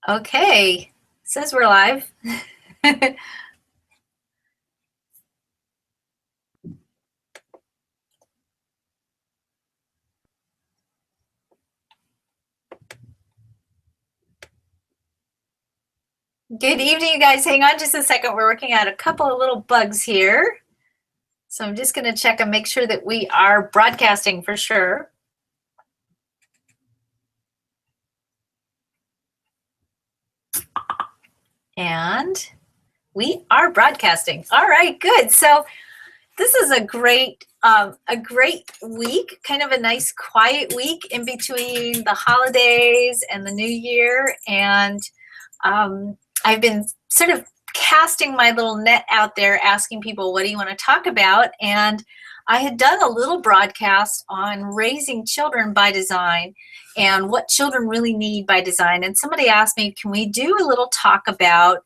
Okay, says we're live. Good evening, you guys. Hang on just a second. We're working out a couple of little bugs here. So I'm just going to check and make sure that we are broadcasting for sure. And we are broadcasting. All right, good. So this is a great week, kind of a nice quiet week in between the holidays and the new year. And I've been sort of casting my little net out there, asking people, what do you want to talk about? And I had done a little broadcast on raising children by design and what children really need by design. And somebody asked me, can we do a little talk about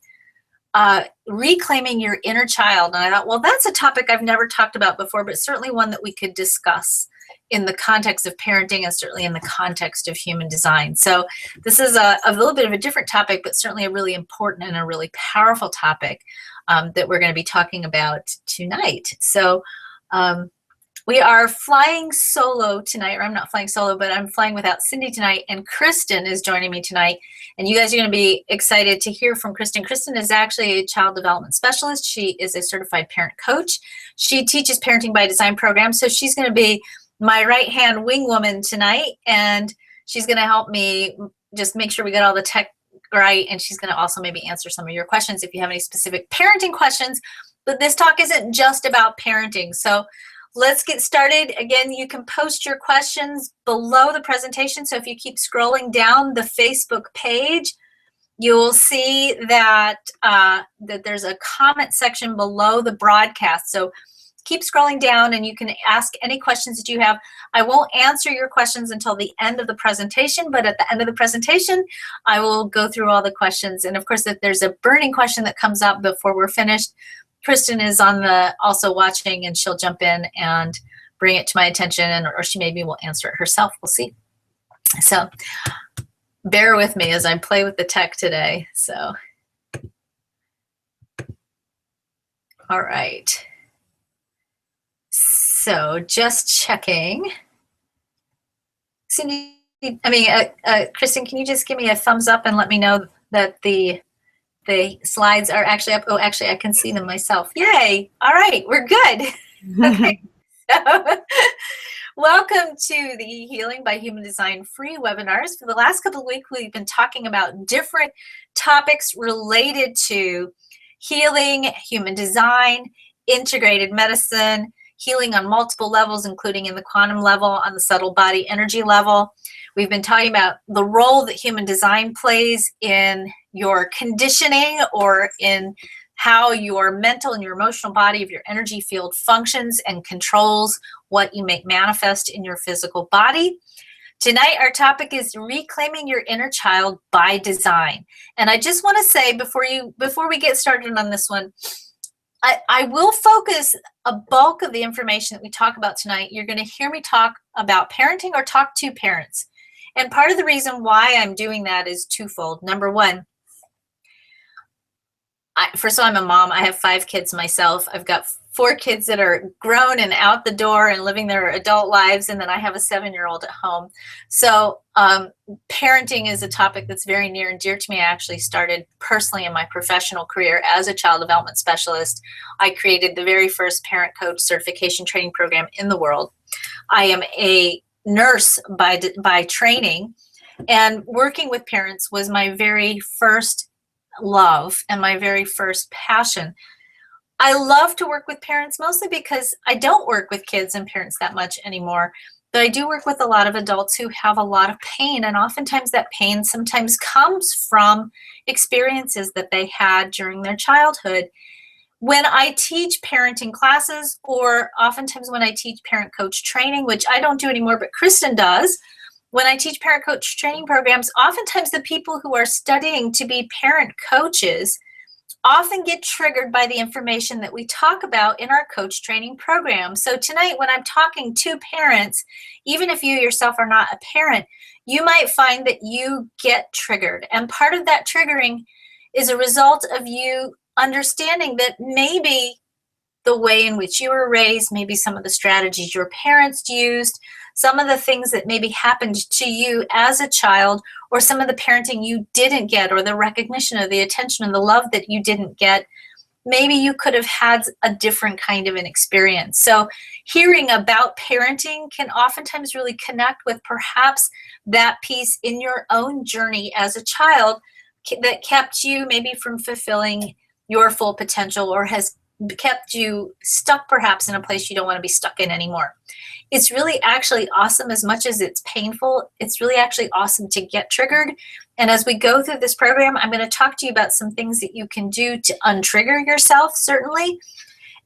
reclaiming your inner child? And I thought, well, that's a topic I've never talked about before, but certainly one that we could discuss in the context of parenting and certainly in the context of human design. So this is a little bit of a different topic, but certainly a really important and a really powerful topic that we're going to be talking about tonight. So we are flying solo tonight, or I'm not flying solo, but I'm flying without Cindy tonight, and Kristen is joining me tonight. And you guys are going to be excited to hear from Kristen. Kristen is actually a child development specialist. She is a certified parent coach. She teaches parenting by design programs. So she's going to be my right-hand wing woman tonight, and she's going to help me just make sure we get all the tech right, and she's going to also maybe answer some of your questions if you have any specific parenting questions. But this talk isn't just about parenting. So let's get started. Again, you can post your questions below the presentation. So if you keep scrolling down the Facebook page, you'll see that, that there's a comment section below the broadcast. So keep scrolling down and you can ask any questions that you have. I won't answer your questions until the end of the presentation, but at the end of the presentation, I will go through all the questions. And of course, if there's a burning question that comes up before we're finished, Kristen is also watching, and she'll jump in and bring it to my attention, or she maybe will answer it herself. We'll see. So bear with me as I play with the tech today. So, all right. So just checking. Cindy, Kristen, can you just give me a thumbs up and let me know that the slides are actually up? Oh, actually, I can see them myself. Yay. All right, we're good. Okay. So, welcome to the Healing by Human Design free webinars. For the last couple of weeks, we've been talking about different topics related to healing, human design, integrated medicine, healing on multiple levels, including in the quantum level, on the subtle body energy level. We've been talking about the role that human design plays in your conditioning, or in how your mental and your emotional body of your energy field functions and controls what you make manifest in your physical body. Tonight, our topic is reclaiming your inner child by design. And I just want to say before we get started on this one, I will focus a bulk of the information that we talk about tonight. You're going to hear me talk about parenting or talk to parents. And part of the reason why I'm doing that is twofold. Number one, first of all, I'm a mom. I have 5 kids myself. I've got 4 kids that are grown and out the door and living their adult lives, and then I have a 7-year-old at home. So parenting is a topic that's very near and dear to me. I actually started personally in my professional career as a child development specialist. I created the very first parent coach certification training program in the world. I am a nurse by training, and working with parents was my very first love and my very first passion. I love to work with parents mostly because I don't work with kids and parents that much anymore, but I do work with a lot of adults who have a lot of pain, and oftentimes that pain sometimes comes from experiences that they had during their childhood. When I teach parenting classes, or oftentimes when I teach parent coach training, which I don't do anymore, but Kristen does, when I teach parent coach training programs, oftentimes the people who are studying to be parent coaches often get triggered by the information that we talk about in our coach training program. So tonight, when I'm talking to parents, even if you yourself are not a parent, you might find that you get triggered. And part of that triggering is a result of you understanding that maybe the way in which you were raised, maybe some of the strategies your parents used, some of the things that maybe happened to you as a child, or some of the parenting you didn't get, or the recognition or the attention and the love that you didn't get, maybe you could have had a different kind of an experience. So hearing about parenting can oftentimes really connect with perhaps that piece in your own journey as a child that kept you maybe from fulfilling your full potential, or has kept you stuck perhaps in a place you don't want to be stuck in anymore. It's really actually awesome. As much as it's painful, it's really actually awesome to get triggered. And as we go through this program, I'm going to talk to you about some things that you can do to untrigger yourself, certainly.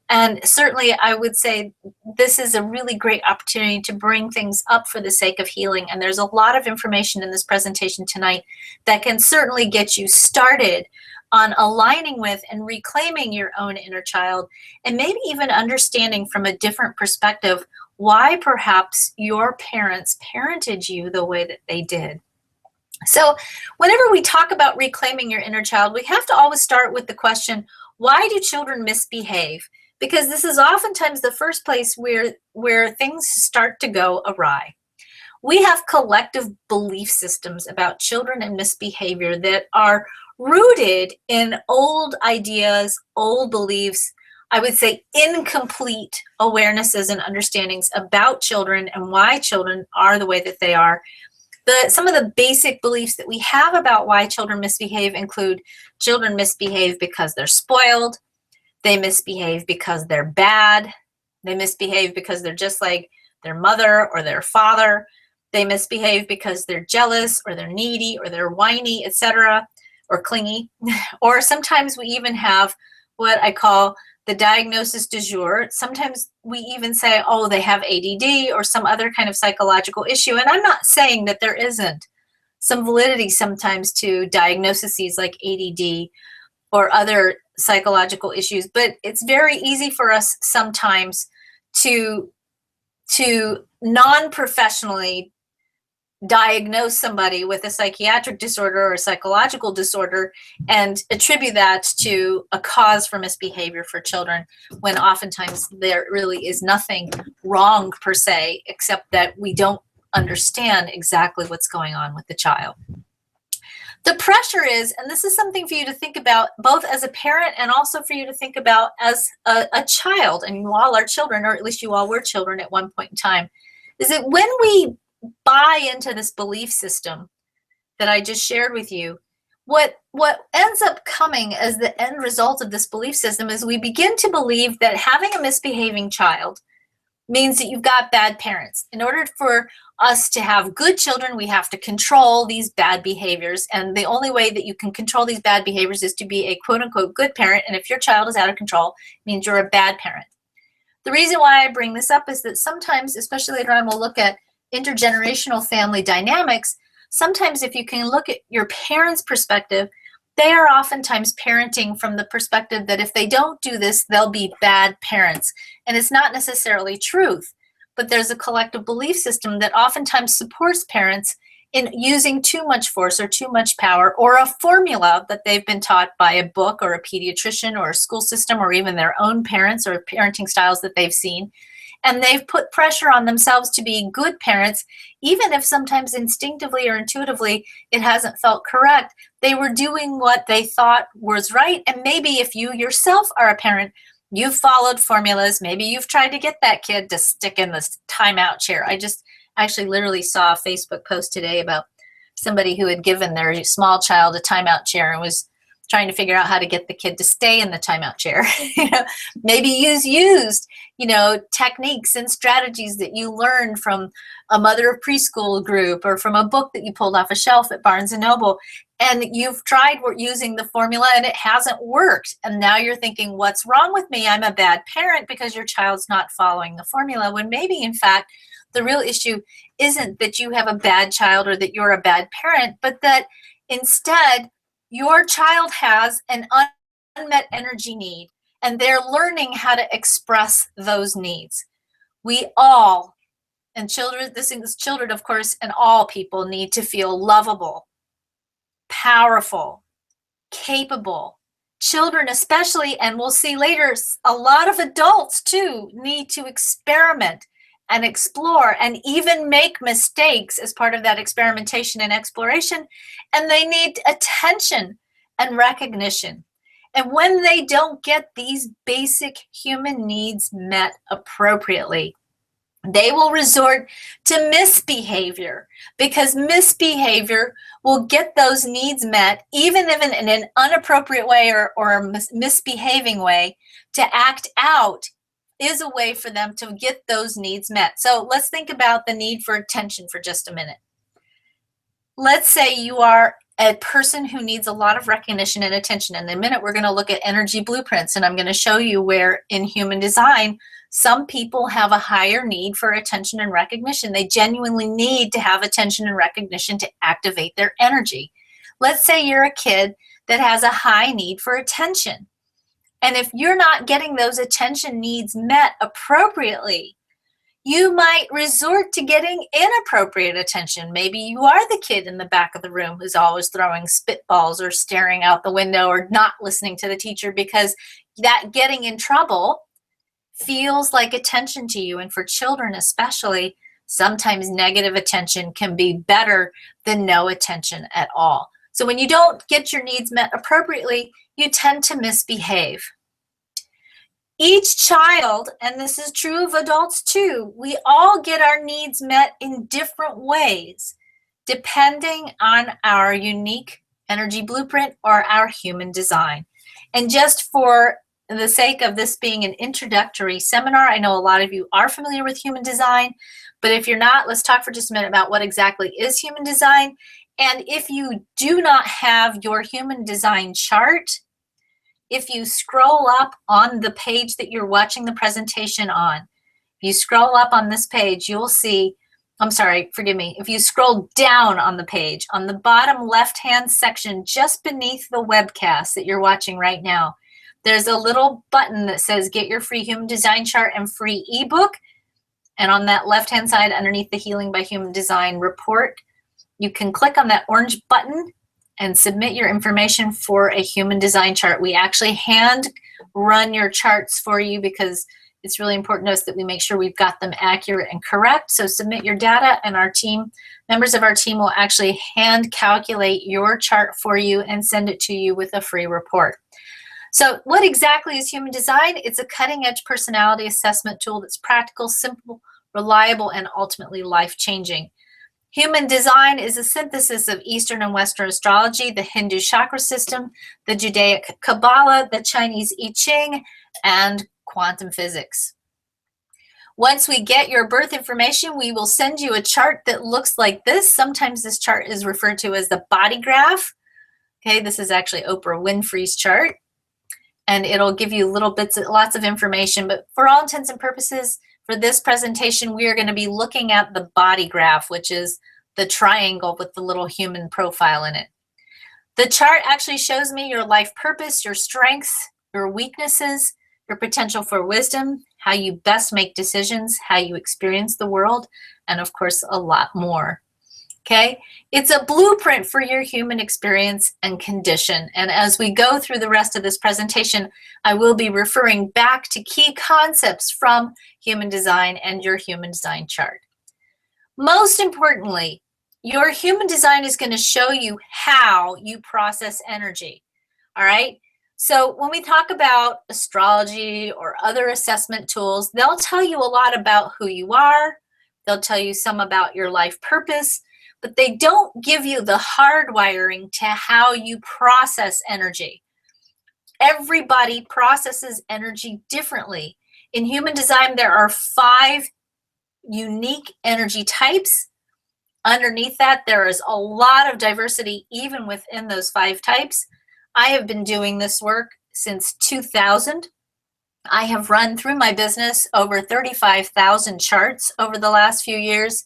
And certainly, I would say this is a really great opportunity to bring things up for the sake of healing. And there's a lot of information in this presentation tonight that can certainly get you started on aligning with and reclaiming your own inner child, and maybe even understanding from a different perspective why perhaps your parents parented you the way that they did. So whenever we talk about reclaiming your inner child, we have to always start with the question, why do children misbehave? Because this is oftentimes the first place where things start to go awry. We have collective belief systems about children and misbehavior that are rooted in old ideas, old beliefs, I would say incomplete awarenesses and understandings about children and why children are the way that they are. Some of the basic beliefs that we have about why children misbehave include children misbehave because they're spoiled, they misbehave because they're bad, they misbehave because they're just like their mother or their father, they misbehave because they're jealous or they're needy or they're whiny, etc., or clingy. Or sometimes we even have what I call the diagnosis du jour. Sometimes we even say, oh, they have ADD or some other kind of psychological issue. And I'm not saying that there isn't some validity sometimes to diagnoses like ADD or other psychological issues, but it's very easy for us sometimes to non-professionally diagnose somebody with a psychiatric disorder or a psychological disorder and attribute that to a cause for misbehavior for children, when oftentimes there really is nothing wrong per se, except that we don't understand exactly what's going on with the child. The pressure is, and this is something for you to think about both as a parent and also for you to think about as a child, and you all are children, or at least you all were children at one point in time, is that when we buy into this belief system that I just shared with you, what ends up coming as the end result of this belief system is we begin to believe that having a misbehaving child means that you've got bad parents. In order for us to have good children, we have to control these bad behaviors. And the only way that you can control these bad behaviors is to be a quote unquote good parent. And if your child is out of control, it means you're a bad parent. The reason why I bring this up is that sometimes, especially later on, we'll look at intergenerational family dynamics. Sometimes if you can look at your parents' perspective, they are oftentimes parenting from the perspective that if they don't do this, they'll be bad parents. And it's not necessarily truth, but there's a collective belief system that oftentimes supports parents in using too much force or too much power, or a formula that they've been taught by a book or a pediatrician or a school system or even their own parents or parenting styles that they've seen. And they've put pressure on themselves to be good parents, even if sometimes instinctively or intuitively it hasn't felt correct. They were doing what they thought was right. And maybe if you yourself are a parent, you've followed formulas. Maybe you've tried to get that kid to stick in the timeout chair. I just actually literally saw a Facebook post today about somebody who had given their small child a timeout chair and was trying to figure out how to get the kid to stay in the timeout chair. Maybe used techniques and strategies that you learned from a mother of preschool group or from a book that you pulled off a shelf at Barnes & Noble, and you've tried using the formula and it hasn't worked. And now you're thinking, what's wrong with me? I'm a bad parent because your child's not following the formula, when maybe in fact the real issue isn't that you have a bad child or that you're a bad parent, but that instead your child has an unmet energy need, and they're learning how to express those needs. We all, And children, this is children, of course, and all people need to feel lovable, powerful, capable. Children especially, and we'll see later, a lot of adults too need to experiment and explore and even make mistakes as part of that experimentation and exploration. And they need attention and recognition. And when they don't get these basic human needs met appropriately, they will resort to misbehavior, because misbehavior will get those needs met, even if in an inappropriate way or a misbehaving way. To act out is a way for them to get those needs met. So let's think about the need for attention for just a minute. Let's say you are a person who needs a lot of recognition and attention. In a minute, we're going to look at energy blueprints, and I'm going to show you where in human design, some people have a higher need for attention and recognition. They genuinely need to have attention and recognition to activate their energy. Let's say you're a kid that has a high need for attention. And if you're not getting those attention needs met appropriately, you might resort to getting inappropriate attention. Maybe you are the kid in the back of the room who's always throwing spitballs or staring out the window or not listening to the teacher, because that getting in trouble feels like attention to you. And for children especially, sometimes negative attention can be better than no attention at all. So when you don't get your needs met appropriately, you tend to misbehave. Each child, and this is true of adults too, we all get our needs met in different ways, depending on our unique energy blueprint or our human design. And just for the sake of this being an introductory seminar, I know a lot of you are familiar with human design, but if you're not, let's talk for just a minute about what exactly is human design. And if you do not have your human design chart, if you scroll up on the page that you're watching the presentation on, if you scroll up on this page, you'll see, if you scroll down on the page, on the bottom left-hand section, just beneath the webcast that you're watching right now, there's a little button that says get your free human design chart and free ebook. And on that left-hand side, underneath the Healing by Human Design report, you can click on that orange button and submit your information for a human design chart. We actually hand run your charts for you because it's really important to us that we make sure we've got them accurate and correct. So submit your data, and our team, members of our team, will actually hand calculate your chart for you and send it to you with a free report. So what exactly is human design? It's a cutting-edge personality assessment tool that's practical, simple, reliable, and ultimately life-changing. Human design is a synthesis of Eastern and Western astrology, the Hindu Chakra System, the Judaic Kabbalah, the Chinese I Ching, and quantum physics. Once we get your birth information, we will send you a chart that looks like this. Sometimes this chart is referred to as the body graph. Okay, this is actually Oprah Winfrey's chart, and it'll give you little bits, lots of information. But for all intents and purposes, for this presentation, we are going to be looking at the body graph, which is the triangle with the little human profile in it. The chart actually shows me your life purpose, your strengths, your weaknesses, your potential for wisdom, how you best make decisions, how you experience the world, and of course, a lot more. Okay, it's a blueprint for your human experience and condition. And as we go through the rest of this presentation, I will be referring back to key concepts from human design and your human design chart. Most importantly, your human design is going to show you how you process energy. All right. So when we talk about astrology or other assessment tools, they'll tell you a lot about who you are. They'll tell you some about your life purpose, but they don't give you the hardwiring to how you process energy. Everybody processes energy differently. In human design, there are 5 unique energy types. Underneath that, there is a lot of diversity even within those 5 types. I have been doing this work since 2000. I have run through my business over 35,000 charts over the last few years.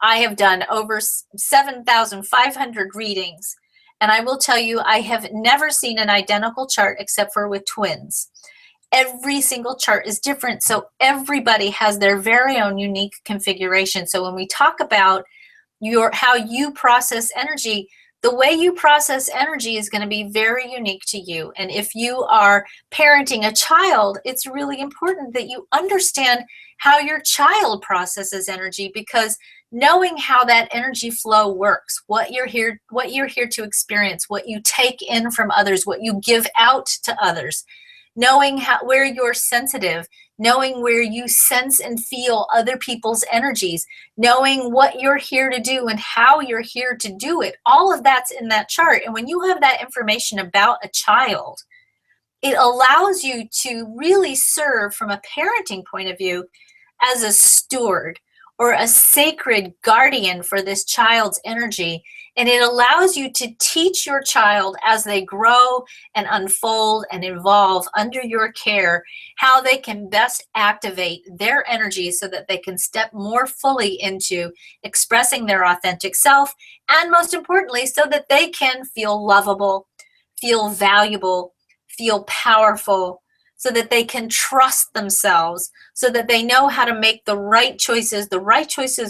I have done over 7,500 readings, and I will tell you, I have never seen an identical chart except for with twins. Every single chart is different, so everybody has their very own unique configuration. So when we talk about how you process energy, the way you process energy is going to be very unique to you. And if you are parenting a child, it's really important that you understand how your child processes energy, because knowing how that energy flow works, what you're here to experience, what you take in from others, what you give out to others, knowing where you're sensitive, knowing where you sense and feel other people's energies, knowing what you're here to do and how you're here to do it. All of that's in that chart. And when you have that information about a child, it allows you to really serve from a parenting point of view as a steward or a sacred guardian for this child's energy. And it allows you to teach your child as they grow and unfold and evolve under your care, how they can best activate their energy so that they can step more fully into expressing their authentic self. And most importantly, so that they can feel lovable, feel valuable, feel powerful, so that they can trust themselves, so that they know how to make the right choices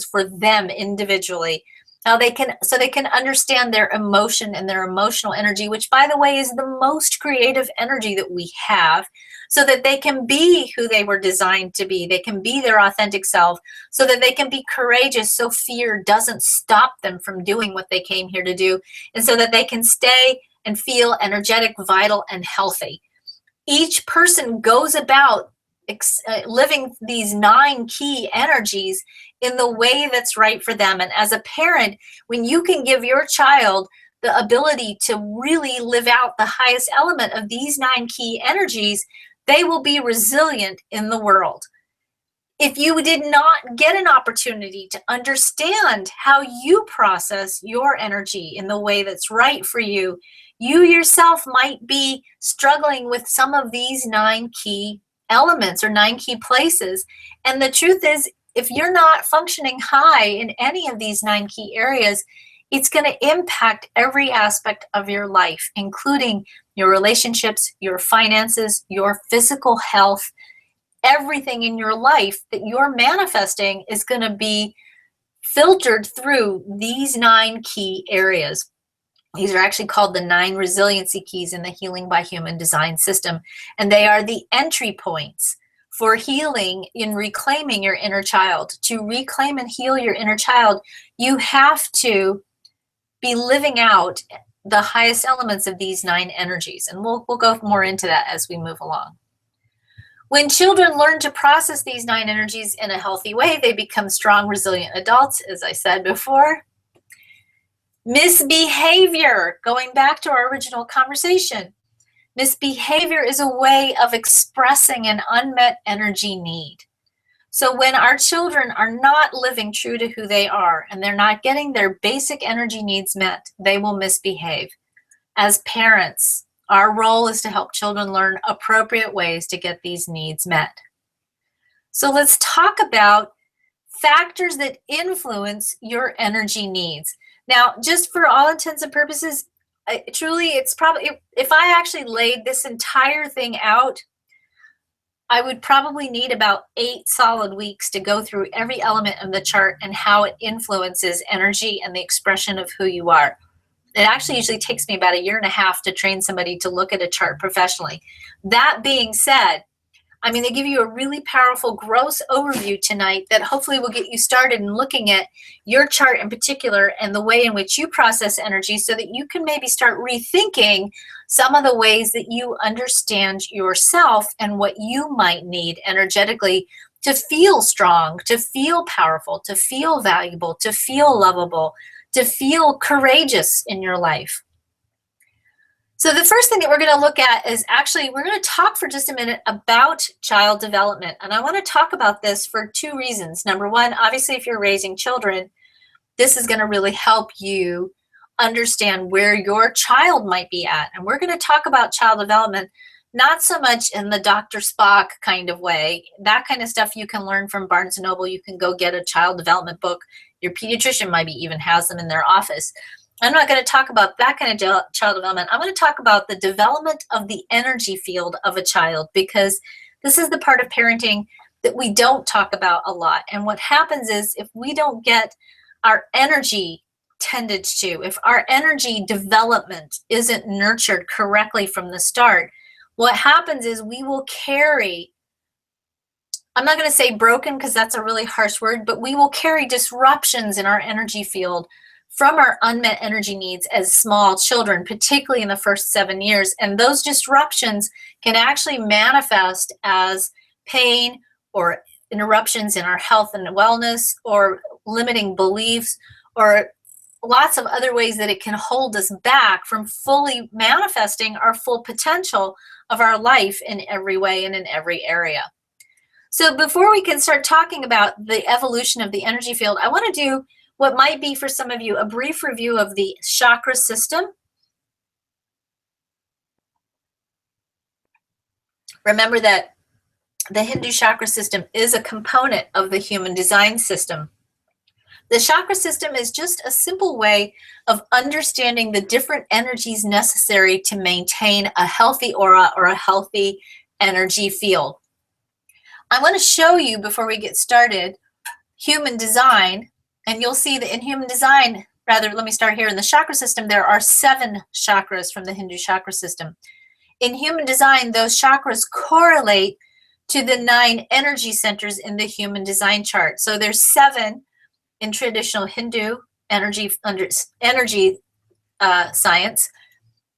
for them individually. So they can understand their emotion and their emotional energy, which, by the way, is the most creative energy that we have, so that they can be who they were designed to be. They can be their authentic self, so that they can be courageous, so fear doesn't stop them from doing what they came here to do, and so that they can stay and feel energetic, vital, and healthy. Each person goes about living these 9 key energies in the way that's right for them. And as a parent, when you can give your child the ability to really live out the highest element of these 9 key energies, they will be resilient in the world. If you did not get an opportunity to understand how you process your energy in the way that's right for you, you yourself might be struggling with some of these 9 key elements or 9 key places. And the truth is, if you're not functioning high in any of these 9 key areas, it's going to impact every aspect of your life, including your relationships, your finances, your physical health. Everything in your life that you're manifesting is going to be filtered through these 9 key areas. These are actually called the 9 resiliency keys in the Healing by Human Design system. And they are the entry points for healing in reclaiming your inner child. To reclaim and heal your inner child, you have to be living out the highest elements of these 9 energies. And we'll go more into that as we move along. When children learn to process these 9 energies in a healthy way, they become strong, resilient adults, as I said before. Misbehavior, going back to our original conversation. Misbehavior is a way of expressing an unmet energy need. So when our children are not living true to who they are and they're not getting their basic energy needs met, they will misbehave. As parents, our role is to help children learn appropriate ways to get these needs met. So let's talk about factors that influence your energy needs. Now, just for all intents and purposes, it's probably, if I actually laid this entire thing out, I would probably need about 8 solid weeks to go through every element of the chart and how it influences energy and the expression of who you are. It actually usually takes me about 1.5 years to train somebody to look at a chart professionally. That being said, I'm going to give you a really powerful gross overview tonight that hopefully will get you started in looking at your chart in particular and the way in which you process energy, so that you can maybe start rethinking some of the ways that you understand yourself and what you might need energetically to feel strong, to feel powerful, to feel valuable, to feel lovable, to feel courageous in your life. So the first thing that we're going to look at is actually, we're going to talk for just a minute about child development. And I want to talk about this for 2 reasons. Number one, obviously, if you're raising children, this is going to really help you understand where your child might be at. And we're going to talk about child development, not so much in the Dr. Spock kind of way. That kind of stuff you can learn from Barnes & Noble. You can go get a child development book. Your pediatrician maybe even has them in their office. I'm not going to talk about that kind of child development. I'm going to talk about the development of the energy field of a child, because this is the part of parenting that we don't talk about a lot. And what happens is, if we don't get our energy tended to, if our energy development isn't nurtured correctly from the start, what happens is we will carry, I'm not going to say broken because that's a really harsh word, but we will carry disruptions in our energy field from our unmet energy needs as small children, particularly in the first 7 years. And those disruptions can actually manifest as pain or interruptions in our health and wellness, or limiting beliefs, or lots of other ways that it can hold us back from fully manifesting our full potential of our life in every way and in every area. So before we can start talking about the evolution of the energy field, I want to do what might be for some of you a brief review of the chakra system. Remember that the Hindu chakra system is a component of the human design system. The chakra system is just a simple way of understanding the different energies necessary to maintain a healthy aura or a healthy energy field. I want to show you, before we get started, human design, and you'll see that in human design, rather, let me start here. In the chakra system, there are 7 chakras from the Hindu chakra system. In human design, those chakras correlate to the 9 energy centers in the human design chart. So there's 7 in traditional Hindu energy science.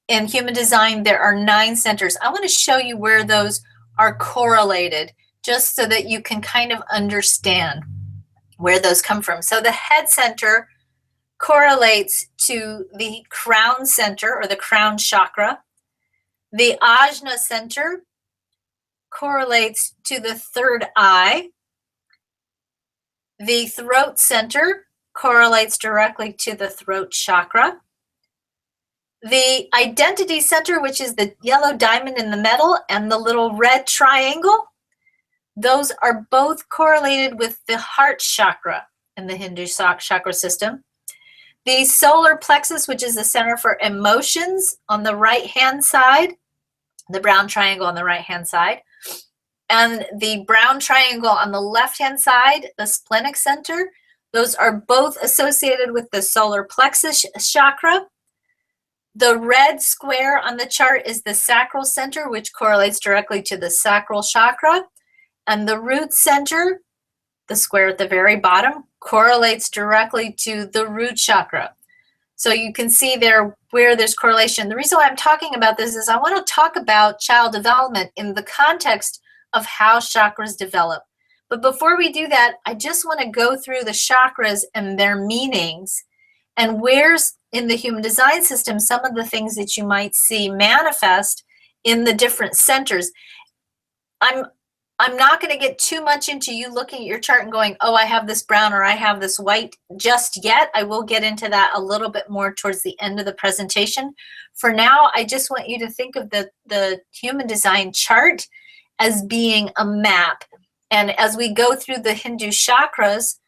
In human design, there are 9 centers. I want to show you where those are correlated, just so that you can kind of understand where those come from. So the head center correlates to the crown center, or the crown chakra. The ajna center correlates to the third eye. The throat center correlates directly to the throat chakra. The identity center, which is the yellow diamond in the middle and the little red triangle, those are both correlated with the heart chakra in the Hindu chakra system. The solar plexus, which is the center for emotions, on the right-hand side, the brown triangle on the right-hand side, and the brown triangle on the left-hand side, the splenic center, those are both associated with the solar plexus chakra. The red square on the chart is the sacral center, which correlates directly to the sacral chakra. And the root center, the square at the very bottom, correlates directly to the root chakra. So you can see there where there's correlation. The reason why I'm talking about this is I want to talk about child development in the context of how chakras develop. But before we do that, I just want to go through the chakras and their meanings, and where's in the human design system some of the things that you might see manifest in the different centers. I'm not going to get too much into you looking at your chart and going, oh, I have this brown or I have this white just yet. I will get into that a little bit more towards the end of the presentation. For now, I just want you to think of the human design chart as being a map. And as we go through the Hindu chakras,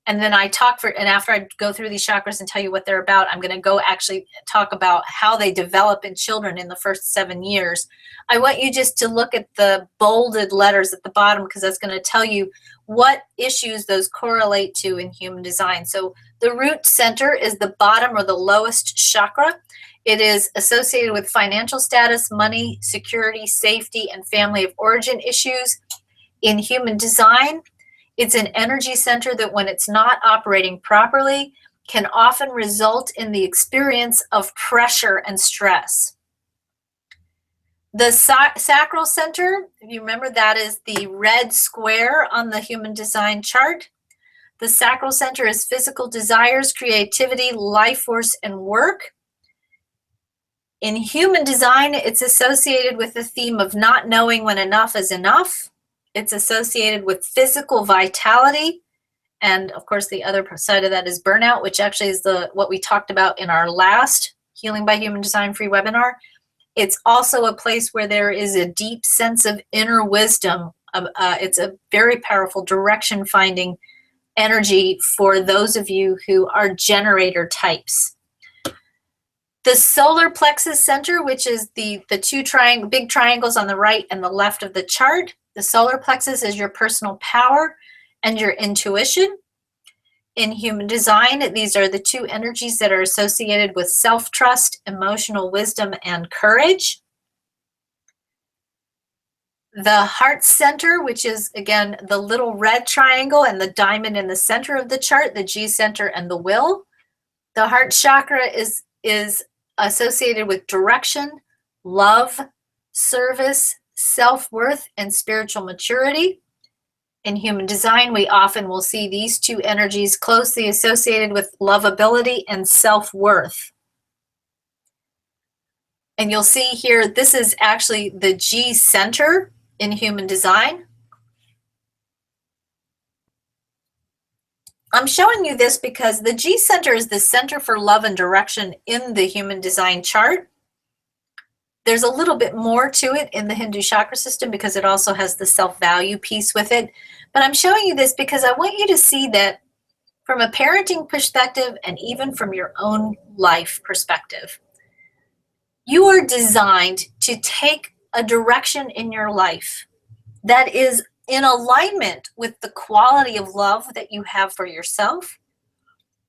and then after I go through these chakras and tell you what they're about, I'm going to go actually talk about how they develop in children in the first 7 years. I want you just to look at the bolded letters at the bottom, because that's going to tell you what issues those correlate to in human design. So the root center is the bottom or the lowest chakra. It is associated with financial status, money, security, safety, and family of origin issues. In human design, it's an energy center that, when it's not operating properly, can often result in the experience of pressure and stress. The sacral center, if you remember, that is the red square on the human design chart. The sacral center is physical desires, creativity, life force, and work. In human design, it's associated with the theme of not knowing when enough is enough. It's associated with physical vitality. And of course, the other side of that is burnout, which actually is what we talked about in our last Healing by Human Design free webinar. It's also a place where there is a deep sense of inner wisdom. It's a very powerful direction-finding energy for those of you who are generator types. The solar plexus center, which is the two big triangles on the right and the left of the chart. The solar plexus is your personal power and your intuition. In human design, these are the two energies that are associated with self-trust, emotional wisdom, and courage. The heart center, which is, again, the little red triangle and the diamond in the center of the chart, the G center and the will. The heart chakra is associated with direction, love, service, self-worth, and spiritual maturity. In human design, we often will see these two energies closely associated with lovability and self-worth. And you'll see here, this is actually the G center in human design. I'm showing you this because the G center is the center for love and direction in the human design chart. There's a little bit more to it in the Hindu chakra system because it also has the self-value piece with it. But I'm showing you this because I want you to see that from a parenting perspective and even from your own life perspective, you are designed to take a direction in your life that is in alignment with the quality of love that you have for yourself,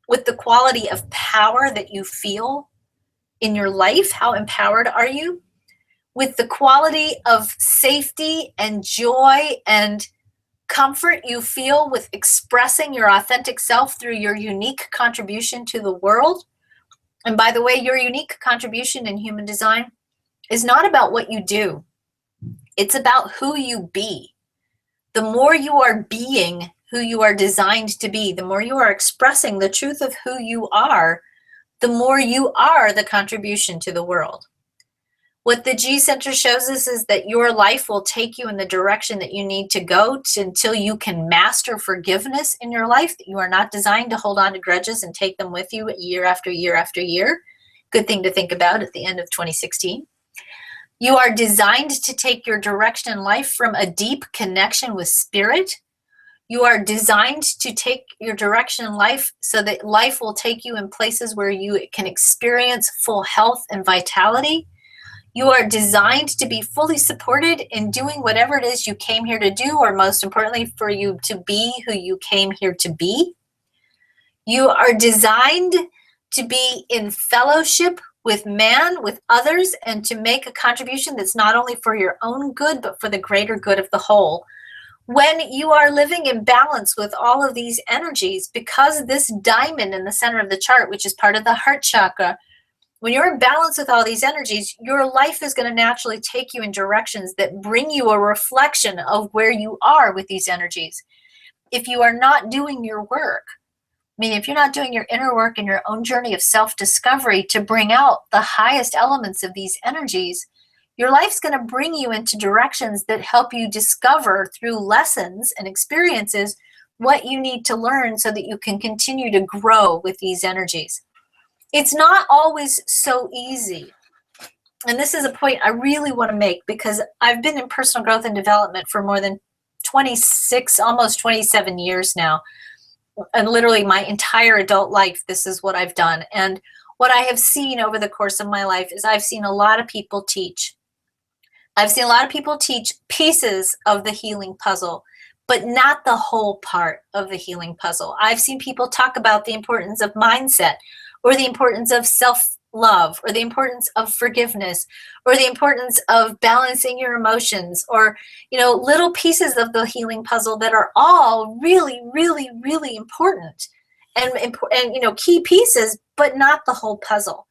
with the quality of power that you feel in your life. How empowered are you? With the quality of safety and joy and comfort you feel with expressing your authentic self through your unique contribution to the world. And by the way, your unique contribution in human design is not about what you do. It's about who you be. The more you are being who you are designed to be, the more you are expressing the truth of who you are, the more you are the contribution to the world. What the G Center shows us is that your life will take you in the direction that you need to go until you can master forgiveness in your life, that you are not designed to hold on to grudges and take them with you year after year after year. Good thing to think about at the end of 2016. You are designed to take your direction in life from a deep connection with spirit. You are designed to take your direction in life so that life will take you in places where you can experience full health and vitality. You are designed to be fully supported in doing whatever it is you came here to do, or most importantly, for you to be who you came here to be. You are designed to be in fellowship with man, with others, and to make a contribution that's not only for your own good, but for the greater good of the whole. When you are living in balance with all of these energies, because this diamond in the center of the chart, which is part of the heart chakra, when you're in balance with all these energies, your life is going to naturally take you in directions that bring you a reflection of where you are with these energies. If you are not doing your work, if you're not doing your inner work and your own journey of self-discovery to bring out the highest elements of these energies, your life's going to bring you into directions that help you discover through lessons and experiences what you need to learn so that you can continue to grow with these energies. It's not always so easy. And this is a point I really want to make because I've been in personal growth and development for more than 26, almost 27 years now. And literally my entire adult life, this is what I've done. And what I have seen over the course of my life is I've seen a lot of people teach. I've seen a lot of people teach pieces of the healing puzzle, but not the whole part of the healing puzzle. I've seen people talk about the importance of mindset, or the importance of self-love, or the importance of forgiveness, or the importance of balancing your emotions, or, little pieces of the healing puzzle that are all really, really, really important and key pieces, but not the whole puzzle.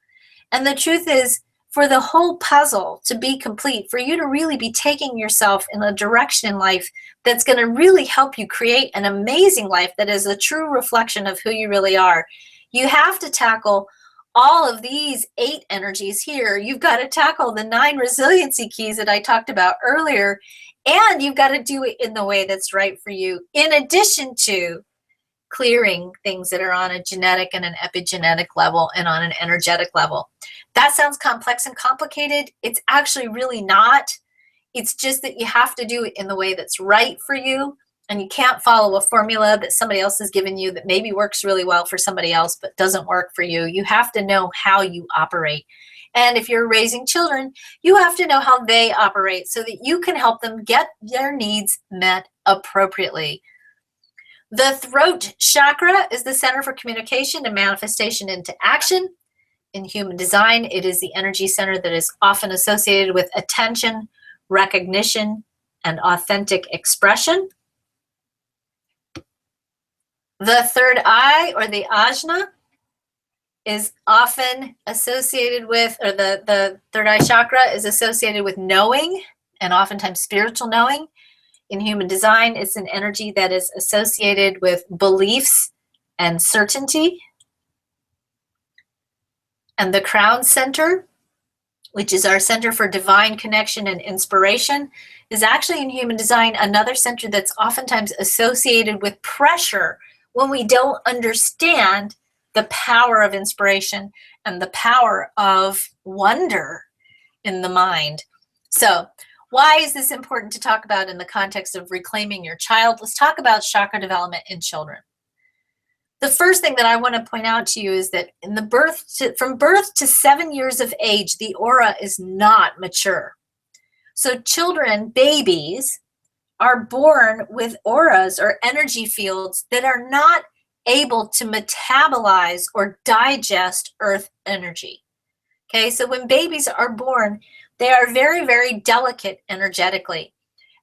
And the truth is, for the whole puzzle to be complete, for you to really be taking yourself in a direction in life that's going to really help you create an amazing life that is a true reflection of who you really are, you have to tackle all of these 8 energies here. You've got to tackle the 9 resiliency keys that I talked about earlier, and you've got to do it in the way that's right for you, in addition to clearing things that are on a genetic and an epigenetic level and on an energetic level. That sounds complex and complicated. It's actually really not. It's just that you have to do it in the way that's right for you And you can't follow a formula that somebody else has given you that maybe works really well for somebody else but doesn't work for you. You have to know how you operate. And if you're raising children, you have to know how they operate so that you can help them get their needs met appropriately. The throat chakra is the center for communication and manifestation into action. In human design, it is the energy center that is often associated with attention, recognition, and authentic expression. The third eye, or the ajna, is often associated with, or the third eye chakra is associated with knowing, and oftentimes spiritual knowing. In human design, it's an energy that is associated with beliefs and certainty. And the crown center, which is our center for divine connection and inspiration, is actually in human design another center that's oftentimes associated with pressure when we don't understand the power of inspiration and the power of wonder in the mind. So why is this important to talk about in the context of reclaiming your child? Let's talk about chakra development in children. The first thing that I want to point out to you is that from birth to 7 years of age, the aura is not mature. So children, babies, are born with auras or energy fields that are not able to metabolize or digest earth energy. Okay, so when babies are born, they are very, very delicate energetically,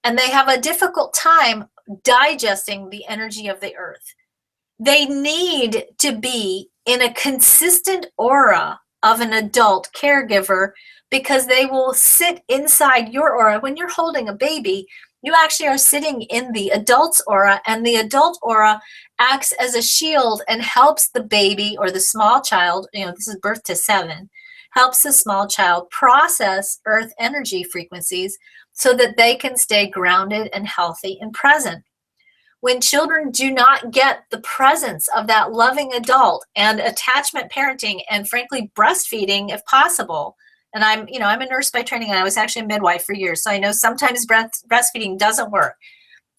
and they have a difficult time digesting the energy of the earth. They need to be in a consistent aura of an adult caregiver because they will sit inside your aura. When you're holding a baby, you actually are sitting in the adult's aura, and the adult aura acts as a shield and helps the baby or the small child, this is birth to 7, helps the small child process earth energy frequencies so that they can stay grounded and healthy and present. When children do not get the presence of that loving adult and attachment parenting and frankly breastfeeding if possible, and I'm a nurse by training, and I was actually a midwife for years, so I know sometimes breastfeeding doesn't work.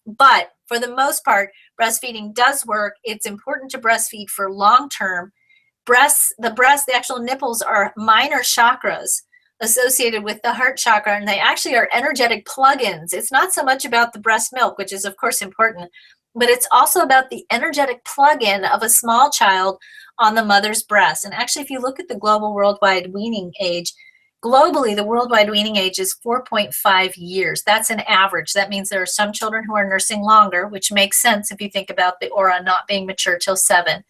But for the most part, breastfeeding does work. It's important to breastfeed for long-term. The actual nipples are minor chakras associated with the heart chakra, and they actually are energetic plug-ins. It's not so much about the breast milk, which is of course important, but it's also about the energetic plug-in of a small child on the mother's breast. And actually, if you look at the global worldwide weaning age, globally, the worldwide weaning age is 4.5 years. That's an average. That means there are some children who are nursing longer, which makes sense if you think about the aura not being mature till 7.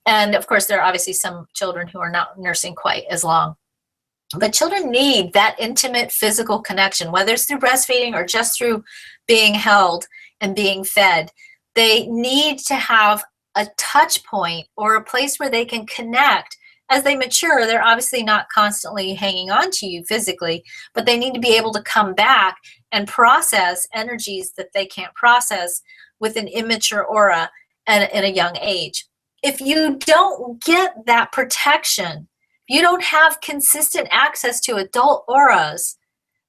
And of course, there are obviously some children who are not nursing quite as long. But children need that intimate physical connection, whether it's through breastfeeding or just through being held and being fed. They need to have a touch point or a place where they can connect. As they mature, they're obviously not constantly hanging on to you physically, but they need to be able to come back and process energies that they can't process with an immature aura and in a young age. If you don't get that protection, you don't have consistent access to adult auras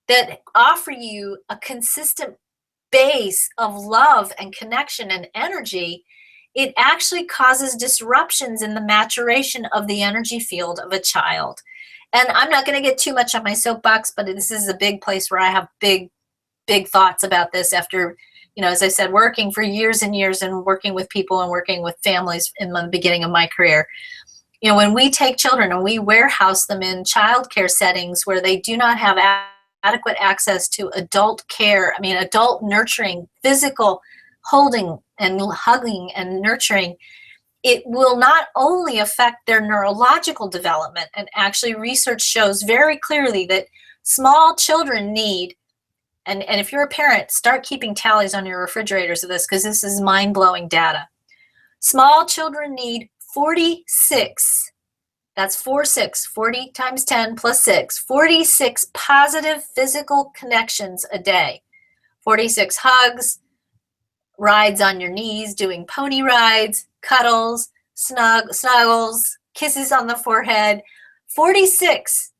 that offer you a consistent base of love and connection and energy, it actually causes disruptions in the maturation of the energy field of a child. And I'm not going to get too much on my soapbox, but this is a big place where I have big thoughts about this after, as I said, working for years and years and working with people and working with families in the beginning of my career. When we take children and we warehouse them in childcare settings where they do not have adequate access to adult care, adult nurturing, physical holding and hugging and nurturing, it will not only affect their neurological development, and actually research shows very clearly that small children need, and if you're a parent, start keeping tallies on your refrigerators of this because this is mind-blowing data. Small children need 46, that's 40 times 10 plus 6, 46 positive physical connections a day. 46 hugs, rides on your knees, doing pony rides, cuddles, snuggles, kisses on the forehead, 46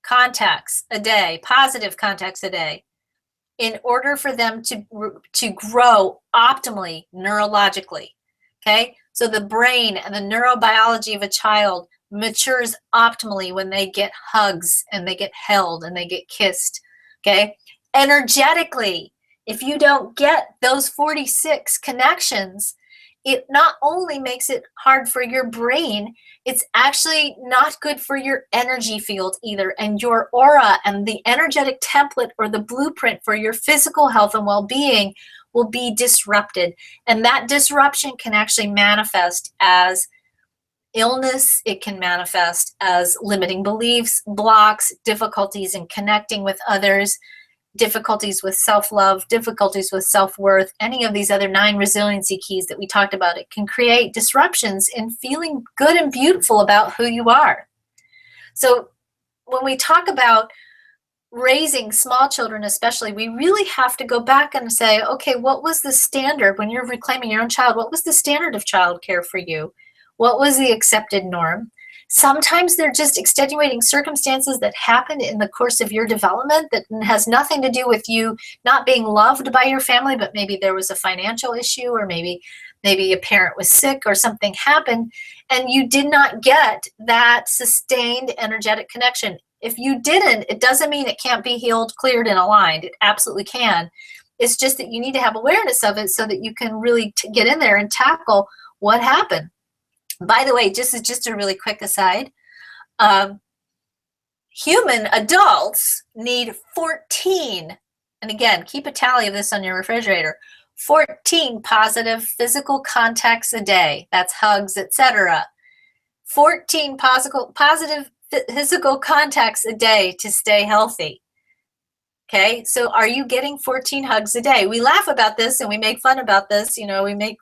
contacts a day, positive contacts a day. in order for them to grow optimally neurologically. Okay, so the brain and the neurobiology of a child matures optimally when they get hugs and they get held and they get kissed. Okay, energetically, if you don't get those 46 connections, it not only makes it hard for your brain, it's actually not good for your energy field either, and your aura and the energetic template or the blueprint for your physical health and well-being will be disrupted. And that disruption can actually manifest as illness. It can manifest as limiting beliefs, blocks, difficulties in connecting with others, difficulties with self-love, difficulties with self-worth, any of these other 9 resiliency keys that we talked about. It can create disruptions in feeling good and beautiful about who you are. So when we talk about raising small children especially, we really have to go back and say, okay, what was the standard when you're reclaiming your own child? What was the standard of childcare for you? What was the accepted norm? Sometimes they're just extenuating circumstances that happened in the course of your development that has nothing to do with you not being loved by your family, but maybe there was a financial issue, or maybe a parent was sick or something happened and you did not get that sustained energetic connection. If you didn't, it doesn't mean it can't be healed, cleared, and aligned. It absolutely can. It's just that you need to have awareness of it so that you can really get in there and tackle what happened. By the way, just a really quick aside, human adults need 14, and again, keep a tally of this on your refrigerator, 14 positive physical contacts a day. That's hugs, etc. 14 positive physical contacts a day to stay healthy. Okay, so are you getting 14 hugs a day? We laugh about this and we make fun about this, we make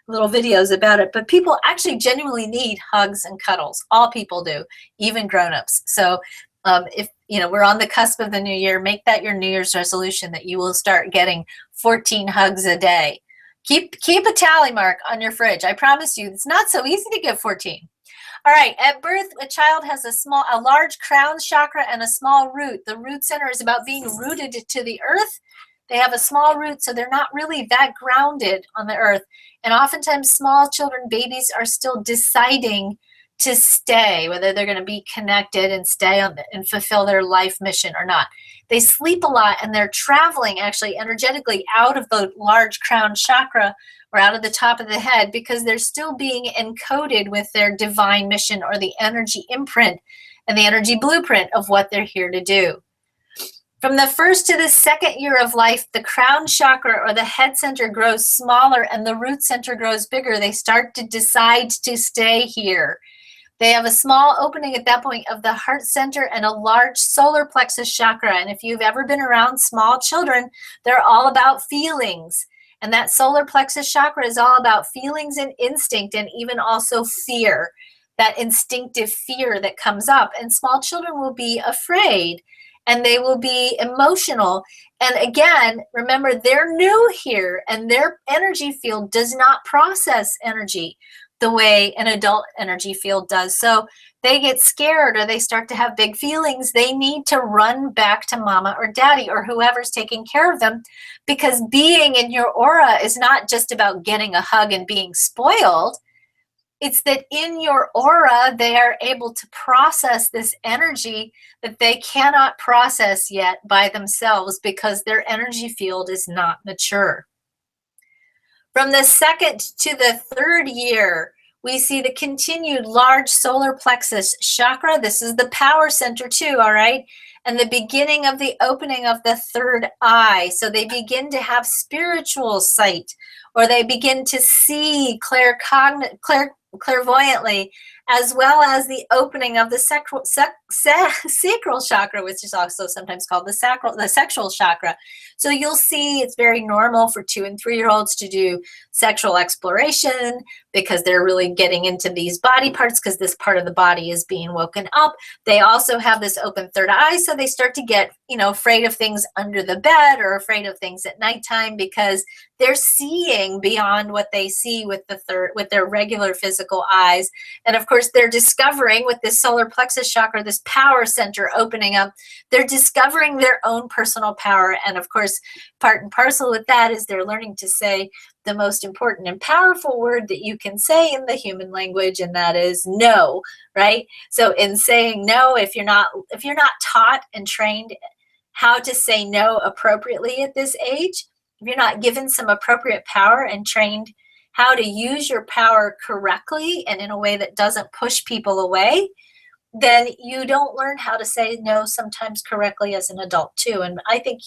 little videos about it, but people actually genuinely need hugs and cuddles. All people do, even grown-ups. So if we're on the cusp of the new year, make that your New Year's resolution that you will start getting 14 hugs a day. Keep a tally mark on your fridge. I promise you, it's not so easy to get 14. All right, at birth, a child has a large crown chakra and a small root. The root center is about being rooted to the earth. They have a small root, so they're not really that grounded on the earth. And oftentimes small children, babies, are still deciding to stay, whether they're going to be connected and stay on and fulfill their life mission or not. They sleep a lot and they're traveling actually energetically out of the large crown chakra or out of the top of the head because they're still being encoded with their divine mission or the energy imprint and the energy blueprint of what they're here to do. From the first to the second year of life, the crown chakra or the head center grows smaller and the root center grows bigger. They start to decide to stay here. They have a small opening at that point of the heart center and a large solar plexus chakra. And if you've ever been around small children, they're all about feelings. And that solar plexus chakra is all about feelings and instinct and even also fear, that instinctive fear that comes up. And small children will be afraid. And they will be emotional. And again, remember, they're new here and their energy field does not process energy the way an adult energy field does. So they get scared or they start to have big feelings. They need to run back to mama or daddy or whoever's taking care of them, because being in your aura is not just about getting a hug and being spoiled. It's that in your aura, they are able to process this energy that they cannot process yet by themselves because their energy field is not mature. From the second to the third year, we see the continued large solar plexus chakra. This is the power center too, all right? And the beginning of the opening of the third eye. So they begin to have spiritual sight, or they begin to see clairvoyantly, as well as the opening of the sacral chakra, which is also sometimes called the sexual chakra. So you'll see it's very normal for 2- and 3-year-olds to do sexual exploration because they're really getting into these body parts because this part of the body is being woken up. They also have this open third eye, so they start to get afraid of things under the bed or afraid of things at nighttime, because they're seeing beyond what they see with their regular physical eyes. And of course, they're discovering with this solar plexus chakra, this power center opening up, they're discovering their own personal power. And of course, part and parcel with that is they're learning to say the most important and powerful word that you can say in the human language, and that is no, right? So in saying no, if you're not taught and trained how to say no appropriately at this age, if you're not given some appropriate power and trained how to use your power correctly and in a way that doesn't push people away, then you don't learn how to say no sometimes correctly as an adult too. And I think,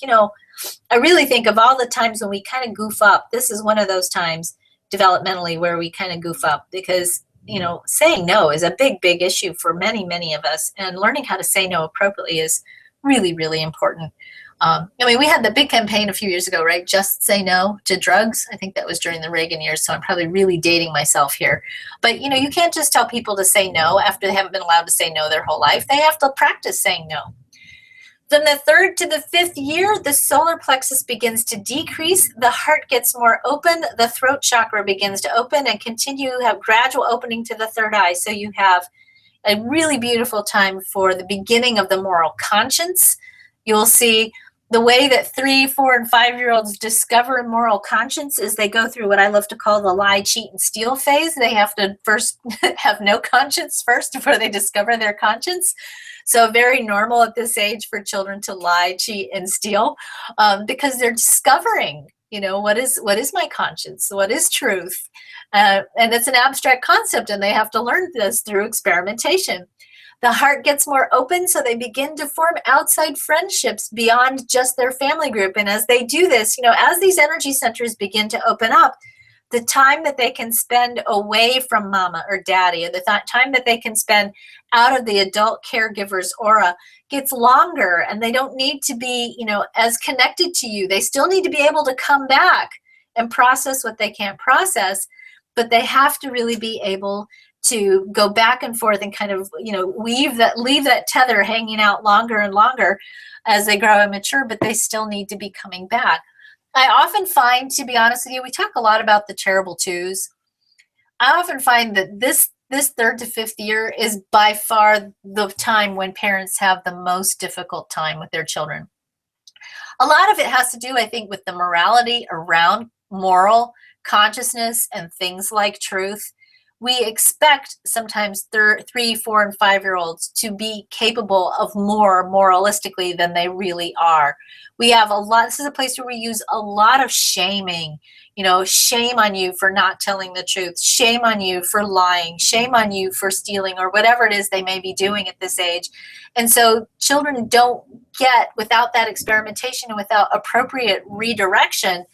I really think of all the times when we kind of goof up, this is one of those times developmentally where we kind of goof up, because, saying no is a big, big issue for many, many of us. And learning how to say no appropriately is really, really important. We had the big campaign a few years ago, right? Just say no to drugs. I think that was during the Reagan years, so I'm probably really dating myself here. But, you can't just tell people to say no after they haven't been allowed to say no their whole life. They have to practice saying no. From the 3rd to the 5th year, the solar plexus begins to decrease. The heart gets more open. The throat chakra begins to open and continue to have gradual opening to the third eye. So you have a really beautiful time for the beginning of the moral conscience. You'll see the way that 3, 4, and 5-year-olds discover moral conscience is they go through what I love to call the lie, cheat, and steal phase. They have to first have no conscience first before they discover their conscience. So very normal at this age for children to lie, cheat, and steal, because they're discovering, what is my conscience? What is truth? And it's an abstract concept, and they have to learn this through experimentation. The heart gets more open, so they begin to form outside friendships beyond just their family group. And as they do this, as these energy centers begin to open up, the time that they can spend away from mama or daddy, or the time that they can spend out of the adult caregiver's aura gets longer, and they don't need to be, as connected to you. They still need to be able to come back and process what they can't process, but they have to really be able to go back and forth and kind of, leave that tether hanging out longer and longer as they grow and mature, but they still need to be coming back. I often find, to be honest with you, we talk a lot about the terrible twos. I often find that this 3rd to 5th year is by far the time when parents have the most difficult time with their children. A lot of it has to do, I think, with the morality around moral consciousness and things like truth. We expect sometimes 3, 4, and 5-year-olds to be capable of more moralistically than they really are. We have this is a place where we use a lot of shaming, shame on you for not telling the truth, shame on you for lying, shame on you for stealing, or whatever it is they may be doing at this age. And so children don't get, without that experimentation and without appropriate redirection,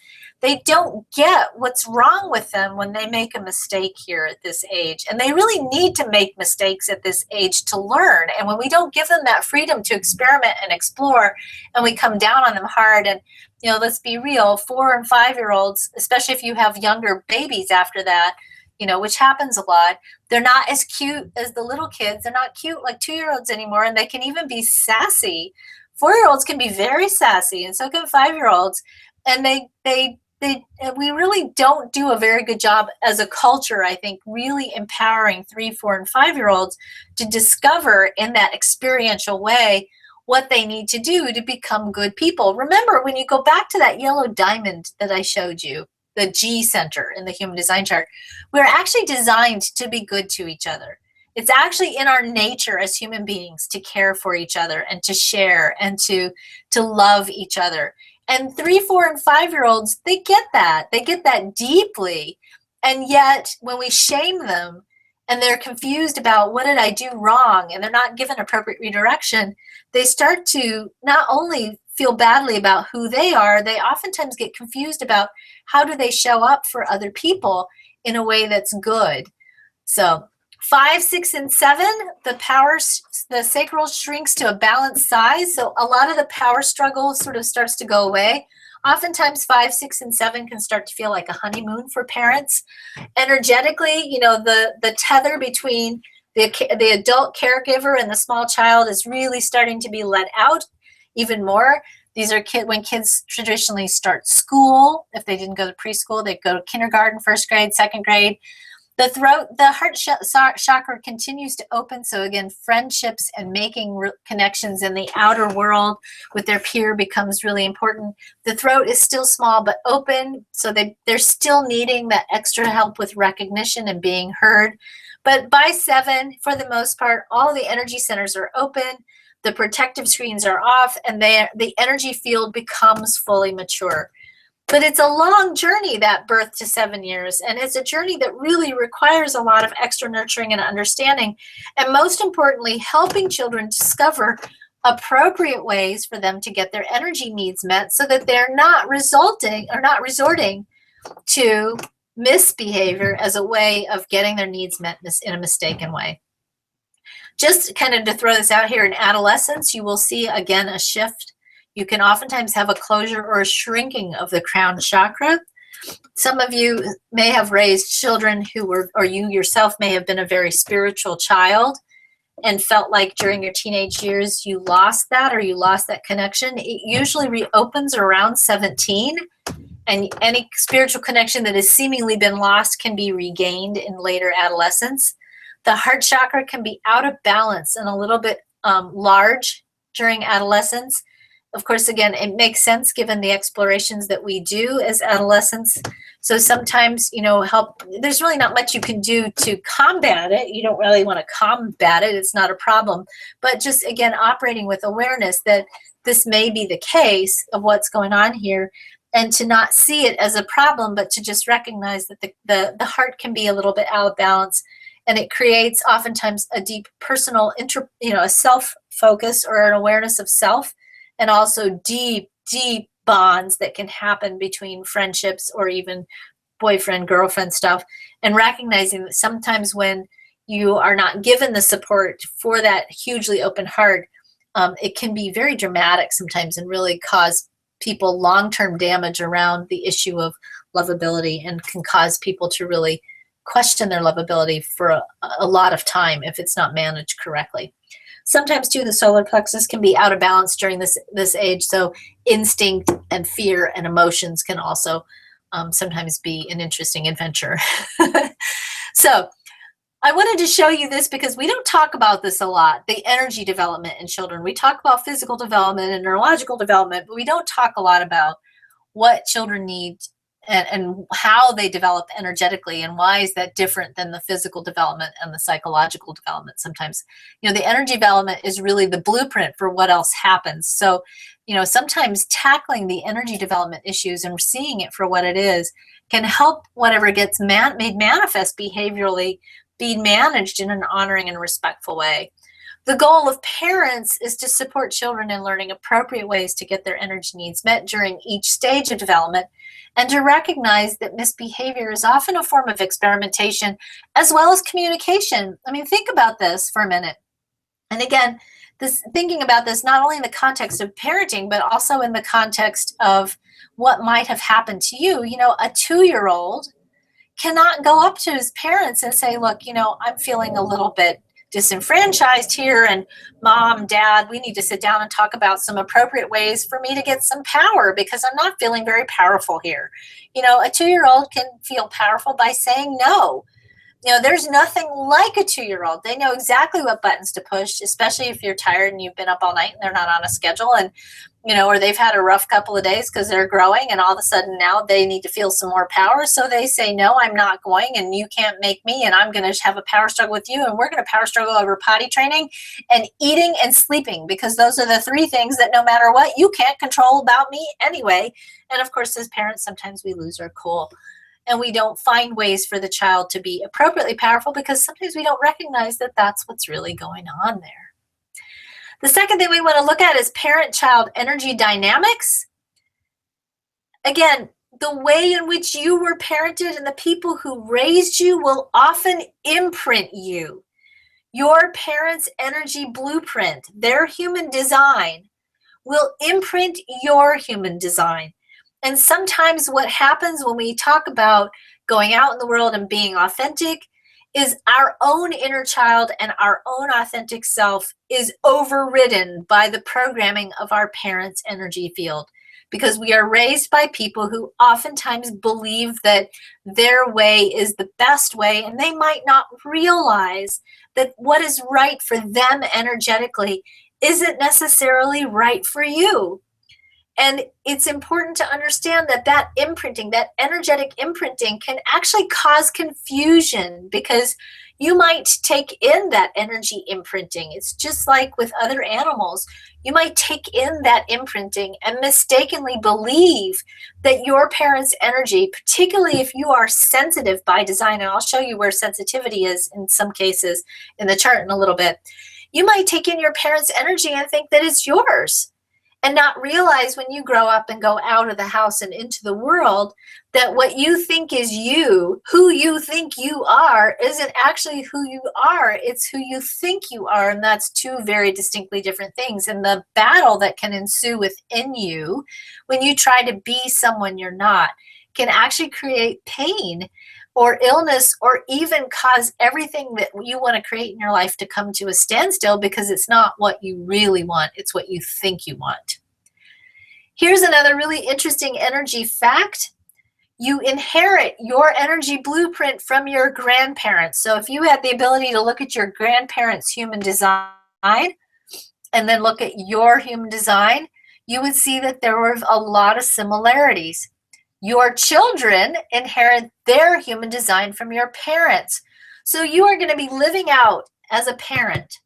they don't get what's wrong with them when they make a mistake here at this age. And they really need to make mistakes at this age to learn. And when we don't give them that freedom to experiment and explore, and we come down on them hard, and, let's be real, 4 and 5-year-olds, especially if you have younger babies after that, which happens a lot, they're not as cute as the little kids. They're not cute like 2-year-olds anymore, and they can even be sassy. 4-year-olds can be very sassy, and so can 5-year-olds. And we really don't do a very good job as a culture, I think, really empowering 3, 4, and 5-year-olds to discover in that experiential way what they need to do to become good people. Remember, when you go back to that yellow diamond that I showed you, the G center in the human design chart, we're actually designed to be good to each other. It's actually in our nature as human beings to care for each other and to share and to love each other. And 3, 4, and 5-year-olds, they get that. They get that deeply. And yet, when we shame them and they're confused about what did I do wrong, and they're not given appropriate redirection, they start to not only feel badly about who they are, they oftentimes get confused about how do they show up for other people in a way that's good. So 5, 6, and 7, the sacral shrinks to a balanced size. So a lot of the power struggle sort of starts to go away. Oftentimes 5, 6, and 7 can start to feel like a honeymoon for parents. Energetically, the tether between the adult caregiver and the small child is really starting to be let out. even more. These are when kids traditionally start school. If they didn't go to preschool, they'd go to kindergarten, first grade, second grade. The heart chakra continues to open. So again, friendships and making connections in the outer world with their peer becomes really important. The throat is still small but open, so they're still needing that extra help with recognition and being heard. But by 7, for the most part, all the energy centers are open, the protective screens are off, and the energy field becomes fully mature. But it's a long journey, that birth to 7 years, and it's a journey that really requires a lot of extra nurturing and understanding, and most importantly, helping children discover appropriate ways for them to get their energy needs met so that they're not resorting to misbehavior as a way of getting their needs met in a mistaken way. Just kind of to throw this out here, in adolescence, you will see again a shift. You can oftentimes have a closure or a shrinking of the crown chakra. Some of you may have raised children or you yourself may have been a very spiritual child and felt like during your teenage years you lost that, or you lost that connection. It usually reopens around 17, and any spiritual connection that has seemingly been lost can be regained in later adolescence. The heart chakra can be out of balance and a little bit large during adolescence. Of course, again, it makes sense given the explorations that we do as adolescents. So sometimes, there's really not much you can do to combat it. You don't really want to combat it. It's not a problem. But just, again, operating with awareness that this may be the case of what's going on here, and to not see it as a problem, but to just recognize that the heart can be a little bit out of balance. And it creates oftentimes a deep personal, a self-focus or an awareness of self, and also deep, deep bonds that can happen between friendships or even boyfriend, girlfriend stuff. And recognizing that sometimes when you are not given the support for that hugely open heart, it can be very dramatic sometimes and really cause people long-term damage around the issue of lovability, and can cause people to really question their lovability for a lot of time if it's not managed correctly. Sometimes too, the solar plexus can be out of balance during this age, so instinct and fear and emotions can also sometimes be an interesting adventure. So I wanted to show you this because we don't talk about this a lot, the energy development in children. We talk about physical development and neurological development, but we don't talk a lot about what children need and how they develop energetically, and why is that different than the physical development and the psychological development. Sometimes, the energy development is really the blueprint for what else happens. So, sometimes tackling the energy development issues and seeing it for what it is can help whatever gets made manifest behaviorally be managed in an honoring and respectful way. The goal of parents is to support children in learning appropriate ways to get their energy needs met during each stage of development, and to recognize that misbehavior is often a form of experimentation as well as communication. I mean, think about this for a minute. And again, thinking about this not only in the context of parenting, but also in the context of what might have happened to you. A 2-year-old cannot go up to his parents and say, look, I'm feeling a little bit disenfranchised here, and Mom, Dad, we need to sit down and talk about some appropriate ways for me to get some power because I'm not feeling very powerful here. A 2-year-old can feel powerful by saying no. There's nothing like a 2-year-old. They know exactly what buttons to push, especially if you're tired and you've been up all night and they're not on a schedule, and or they've had a rough couple of days because they're growing, and all of a sudden now they need to feel some more power. So they say, no, I'm not going, and you can't make me, and I'm going to have a power struggle with you, and we're going to power struggle over potty training and eating and sleeping, because those are the 3 things that no matter what, you can't control about me anyway. And of course, as parents, sometimes we lose our cool, and we don't find ways for the child to be appropriately powerful because sometimes we don't recognize that that's what's really going on there. The second thing we want to look at is parent-child energy dynamics. Again, the way in which you were parented and the people who raised you will often imprint you. Your parents' energy blueprint, their human design, will imprint your human design. And sometimes what happens when we talk about going out in the world and being authentic is our own inner child and our own authentic self is overridden by the programming of our parents' energy field, because we are raised by people who oftentimes believe that their way is the best way, and they might not realize that what is right for them energetically isn't necessarily right for you. And it's important to understand that that imprinting, that energetic imprinting, can actually cause confusion, because you might take in that energy imprinting. It's just like with other animals. You might take in that imprinting and mistakenly believe that your parents' energy, particularly if you are sensitive by design, and I'll show you where sensitivity is in some cases in the chart in a little bit, you might take in your parents' energy and think that it's yours, and not realize when you grow up and go out of the house and into the world that what you think is you, who you think you are, isn't actually who you are. It's who you think you are, and that's two very distinctly different things. And the battle that can ensue within you when you try to be someone you're not can actually create pain or illness, or even cause everything that you want to create in your life to come to a standstill, because it's not what you really want, it's what you think you want. Here's another really interesting energy fact. You inherit your energy blueprint from your grandparents. So if you had the ability to look at your grandparents' human design and then look at your human design, you would see that there were a lot of similarities. Your children inherit their human design from your parents. So you are going to be living out as a parent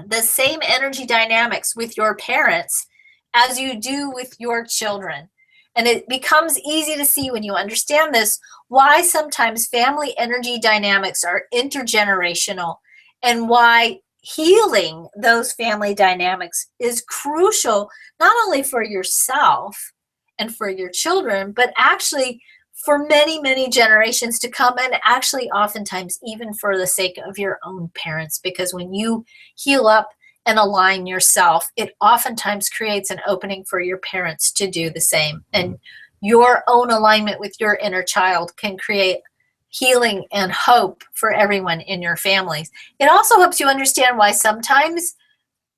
the same energy dynamics with your parents as you do with your children. And it becomes easy to see when you understand this, why sometimes family energy dynamics are intergenerational, and why healing those family dynamics is crucial, not only for yourself and for your children, but actually for many, many generations to come, and actually oftentimes even for the sake of your own parents, because when you heal up and align yourself, it oftentimes creates an opening for your parents to do the same. And your own alignment with your inner child can create healing and hope for everyone in your families. It also helps you understand why sometimes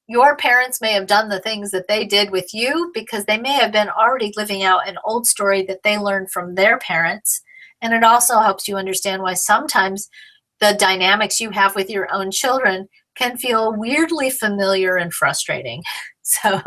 your parents may have done the things that they did with you because they may have been already living out an old story that they learned from their parents. And it also helps you understand why sometimes the dynamics you have with your own children can feel weirdly familiar and frustrating. So,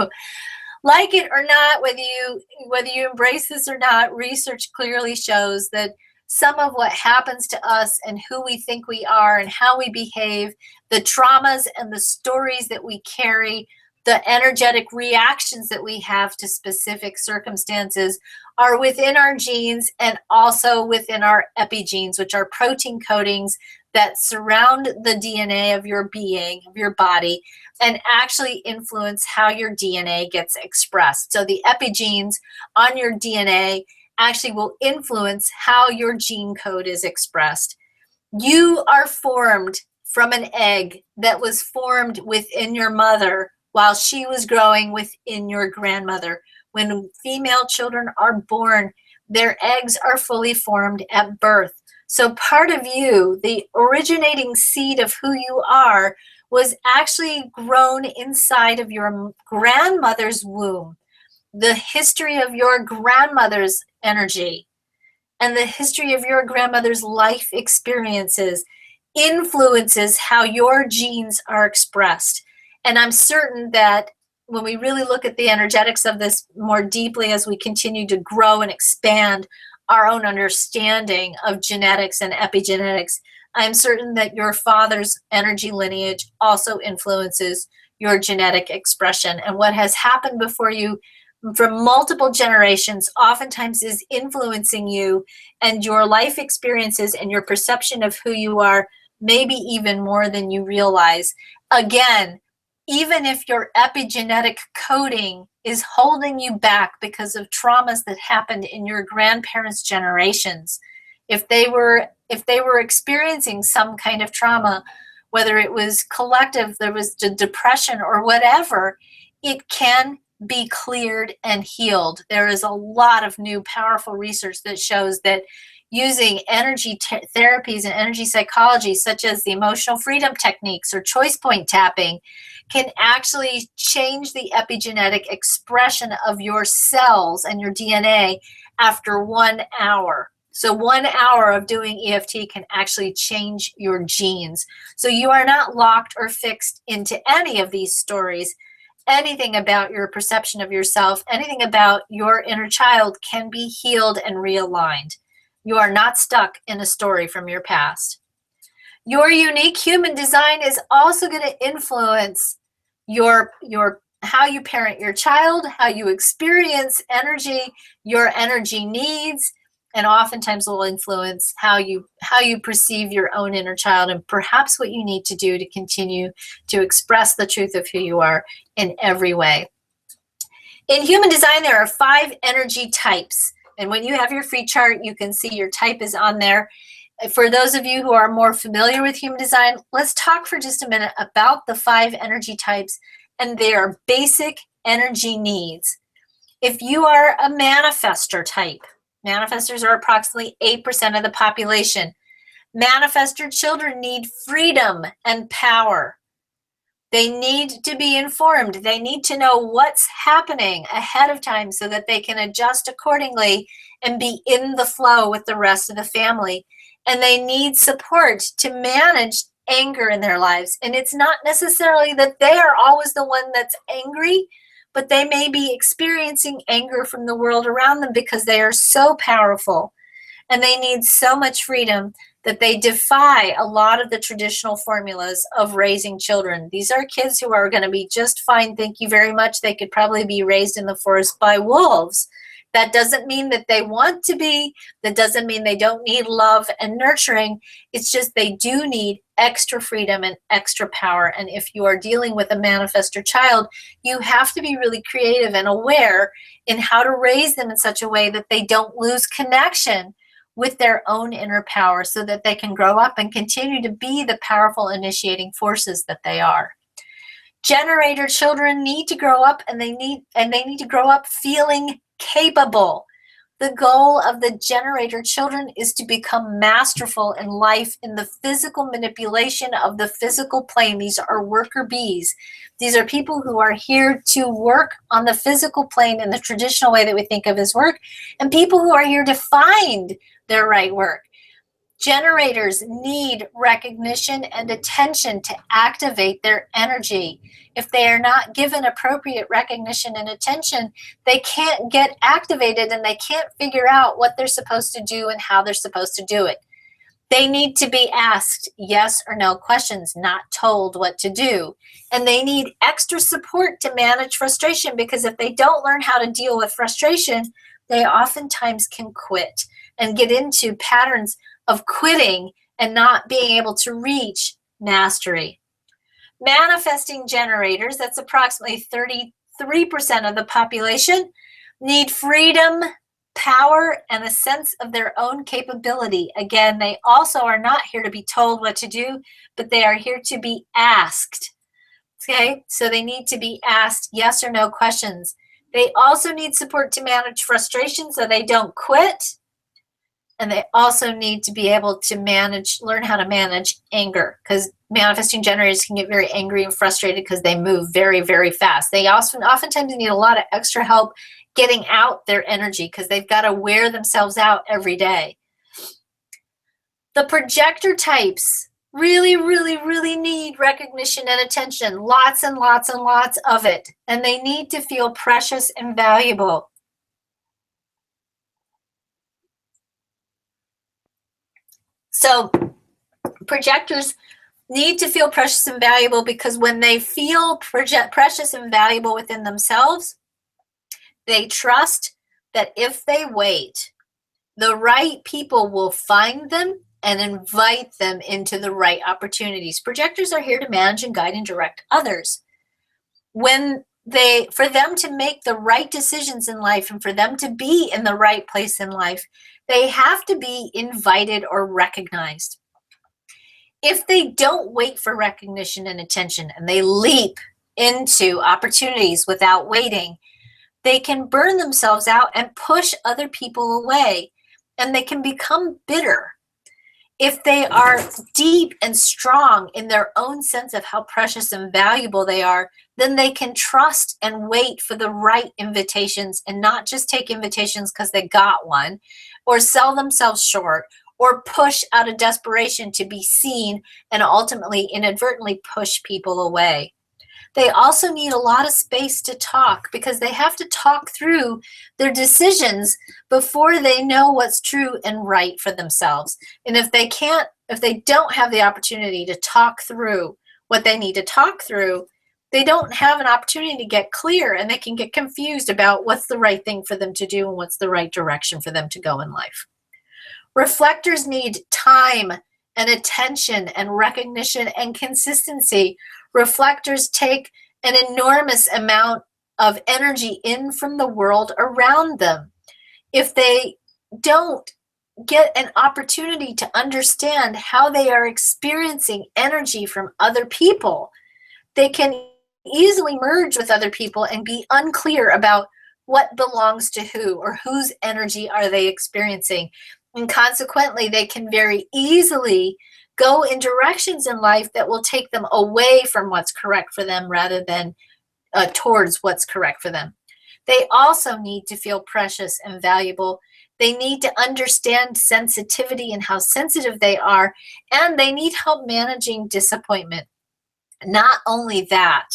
like it or not, whether you embrace this or not, research clearly shows that some of what happens to us and who we think we are and how we behave, the traumas and the stories that we carry, the energetic reactions that we have to specific circumstances are within our genes and also within our epigenes, which are protein coatings that surround the DNA of your being, of your body, and actually influence how your DNA gets expressed. So the epigenes on your DNA actually will influence how your gene code is expressed. You are formed from an egg that was formed within your mother while she was growing within your grandmother. When female children are born, their eggs are fully formed at birth. So part of you, the originating seed of who you are, was actually grown inside of your grandmother's womb. The history of your grandmother's energy and the history of your grandmother's life experiences influences how your genes are expressed. And I'm certain that when we really look at the energetics of this more deeply as we continue to grow and expand our own understanding of genetics and epigenetics, I'm certain that your father's energy lineage also influences your genetic expression. And what has happened before you from multiple generations oftentimes is influencing you and your life experiences and your perception of who you are, maybe even more than you realize. Again, even if your epigenetic coding is holding you back because of traumas that happened in your grandparents' generations, if they were experiencing some kind of trauma, whether it was collective, there was depression or whatever, it can be cleared and healed. There is a lot of new powerful research that shows that using energy therapies and energy psychology, such as the emotional freedom techniques or choice point tapping, can actually change the epigenetic expression of your cells and your DNA after 1 hour. So 1 hour of doing EFT can actually change your genes. So you are not locked or fixed into any of these stories. Anything about your perception of yourself, anything about your inner child can be healed and realigned. You are not stuck in a story from your past. Your unique human design is also going to influence your how you parent your child, how you experience energy, your energy needs, and oftentimes will influence how you perceive your own inner child, and perhaps what you need to do to continue to express the truth of who you are in every way. In human design, there are 5 energy types. And when you have your free chart, you can see your type is on there. For those of you who are more familiar with human design, let's talk for just a minute about the 5 energy types and their basic energy needs. If you are a manifestor type, manifestors are approximately 8% of the population. Manifestor children need freedom and power. They need to be informed. They need to know what's happening ahead of time so that they can adjust accordingly and be in the flow with the rest of the family. And they need support to manage anger in their lives. And it's not necessarily that they are always the one that's angry, but they may be experiencing anger from the world around them because they are so powerful and they need so much freedom that they defy a lot of the traditional formulas of raising children. These are kids who are going to be just fine, thank you very much. They could probably be raised in the forest by wolves. That doesn't mean that they want to be. That doesn't mean they don't need love and nurturing. It's just they do need extra freedom and extra power. And if you are dealing with a manifestor child, you have to be really creative and aware in how to raise them in such a way that they don't lose connection with their own inner power so that they can grow up and continue to be the powerful initiating forces that they are. Generator children need to grow up and they need to grow up feeling capable. The goal of the generator children is to become masterful in life in the physical manipulation of the physical plane. These are worker bees. These are people who are here to work on the physical plane in the traditional way that we think of as work, and people who are here to find their right work. Generators need recognition and attention to activate their energy. If they are not given appropriate recognition and attention, they can't get activated and they can't figure out what they're supposed to do and how they're supposed to do it. They need to be asked yes or no questions, not told what to do. And they need extra support to manage frustration, because if they don't learn how to deal with frustration, they oftentimes can quit and get into patterns of quitting and not being able to reach mastery. Manifesting generators, that's approximately 33% of the population, need freedom, power, and a sense of their own capability. Again, they also are not here to be told what to do, but they are here to be asked. Okay, so they need to be asked yes or no questions. They also need support to manage frustration so they don't quit. And they also need to be able to learn how to manage anger, because manifesting generators can get very angry and frustrated because they move very, very fast. They oftentimes need a lot of extra help getting out their energy because they've got to wear themselves out every day. The projector types really, really, really need recognition and attention, lots and lots and lots of it. And they need to feel precious and valuable. So projectors need to feel precious and valuable because when they feel precious and valuable within themselves, they trust that if they wait, the right people will find them and invite them into the right opportunities. Projectors are here to manage and guide and direct others. For them to make the right decisions in life and for them to be in the right place in life, they have to be invited or recognized. If they don't wait for recognition and attention and they leap into opportunities without waiting, they can burn themselves out and push other people away. and they can become bitter. If they are deep and strong in their own sense of how precious and valuable they are, then they can trust and wait for the right invitations and not just take invitations because they got one, or sell themselves short, or push out of desperation to be seen and ultimately inadvertently push people away. They also need a lot of space to talk because they have to talk through their decisions before they know what's true and right for themselves. And if they don't have the opportunity to talk through what they need to talk through, they don't have an opportunity to get clear, and they can get confused about what's the right thing for them to do and what's the right direction for them to go in life. Reflectors need time and attention and recognition and consistency. Reflectors take an enormous amount of energy in from the world around them. If they don't get an opportunity to understand how they are experiencing energy from other people, they can easily merge with other people and be unclear about what belongs to who or whose energy are they experiencing. And consequently, they can very easily go in directions in life that will take them away from what's correct for them rather than towards what's correct for them. They also need to feel precious and valuable. They need to understand sensitivity and how sensitive they are, and they need help managing disappointment. Not only that,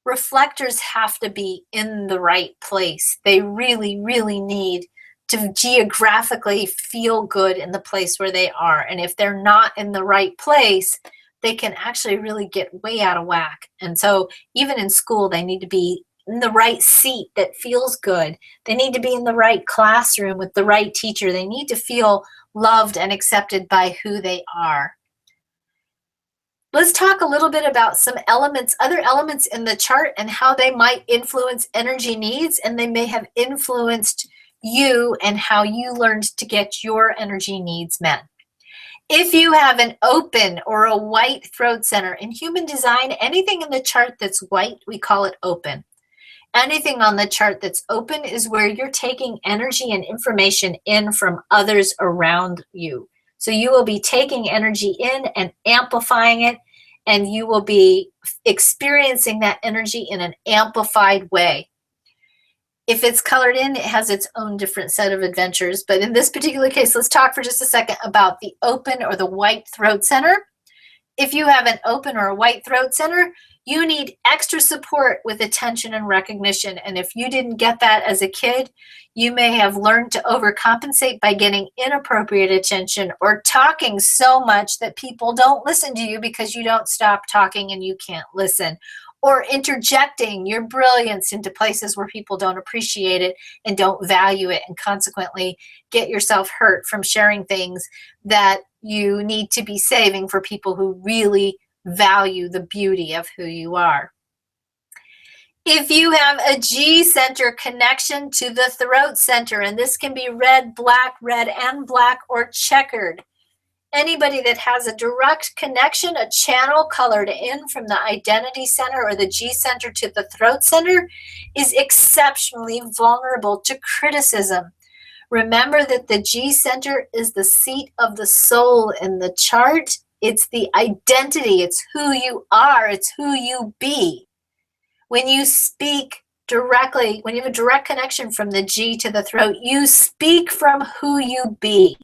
reflectors have to be in the right place. They really, really need to geographically feel good in the place where they are. And if they're not in the right place, they can actually really get way out of whack. And so even in school, they need to be in the right seat that feels good. They need to be in the right classroom with the right teacher. They need to feel loved and accepted by who they are. Let's talk a little bit about some elements, other elements in the chart and how they might influence energy needs, and they may have influenced you and how you learned to get your energy needs met. If you have an open or a white throat center, in human design, anything in the chart that's white, we call it open. Anything on the chart that's open is where you're taking energy and information in from others around you. So you will be taking energy in and amplifying it, and you will be experiencing that energy in an amplified way. If it's colored in, it has its own different set of adventures. But in this particular case, let's talk for just a second about the open or the white throat center. If you have an open or a white throat center, you need extra support with attention and recognition. And if you didn't get that as a kid, you may have learned to overcompensate by getting inappropriate attention or talking so much that people don't listen to you because you don't stop talking and you can't listen. Or interjecting your brilliance into places where people don't appreciate it and don't value it, and consequently get yourself hurt from sharing things that you need to be saving for people who really value the beauty of who you are. If you have a G center connection to the throat center, and this can be red, and black, or checkered. Anybody that has a direct connection, a channel colored in from the identity center or the G center to the throat center, is exceptionally vulnerable to criticism. Remember that the G center is the seat of the soul in the chart. It's the identity. It's who you are. It's who you be. When you speak directly, when you have a direct connection from the G to the throat, you speak from who you be.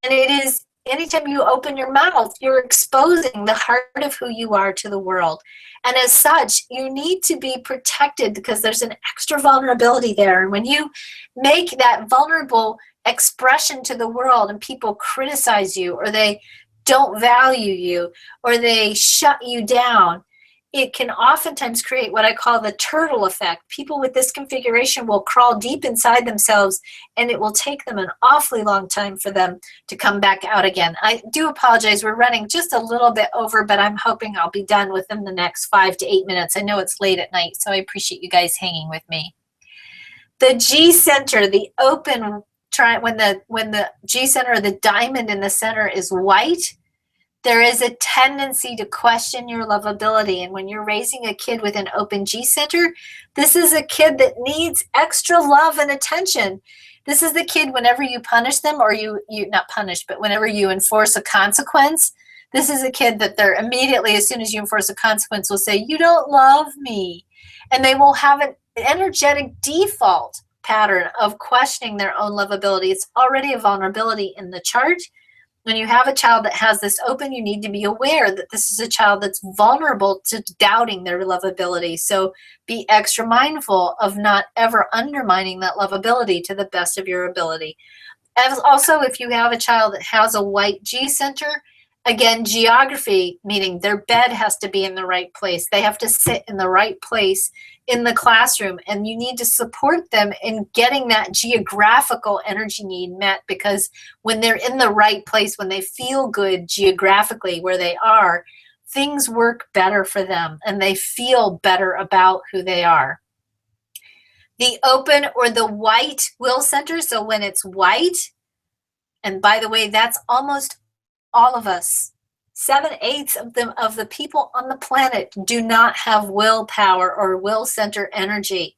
And it is anytime you open your mouth, you're exposing the heart of who you are to the world. And as such, you need to be protected because there's an extra vulnerability there. And when you make that vulnerable expression to the world and people criticize you, or they don't value you, or they shut you down, it can oftentimes create what I call the turtle effect. People with this configuration will crawl deep inside themselves, and it will take them an awfully long time for them to come back out again. I do apologize. We're running just a little bit over, but I'm hoping I'll be done within the next 5 to 8 minutes. I know it's late at night, so I appreciate you guys hanging with me. The G center, the open, when the G center or the diamond in the center is white, there is a tendency to question your lovability. And when you're raising a kid with an open G center, this is a kid that needs extra love and attention. This is the kid, whenever you punish them, or you not punish, but whenever you enforce a consequence, this is a kid that they're immediately, as soon as you enforce a consequence, will say, you don't love me. And they will have an energetic default pattern of questioning their own lovability. It's already a vulnerability in the chart. When you have a child that has this open, you need to be aware that this is a child that's vulnerable to doubting their lovability. So be extra mindful of not ever undermining that lovability to the best of your ability. As also, if you have a child that has a white G center, again, geography, meaning their bed has to be in the right place. They have to sit in the right place in the classroom, and you need to support them in getting that geographical energy need met, because when they're in the right place, when they feel good geographically where they are, things work better for them and they feel better about who they are. The open or the white will center, so when it's white, and by the way, that's almost all of us. 7/8 of the people on the planet do not have willpower or will center energy.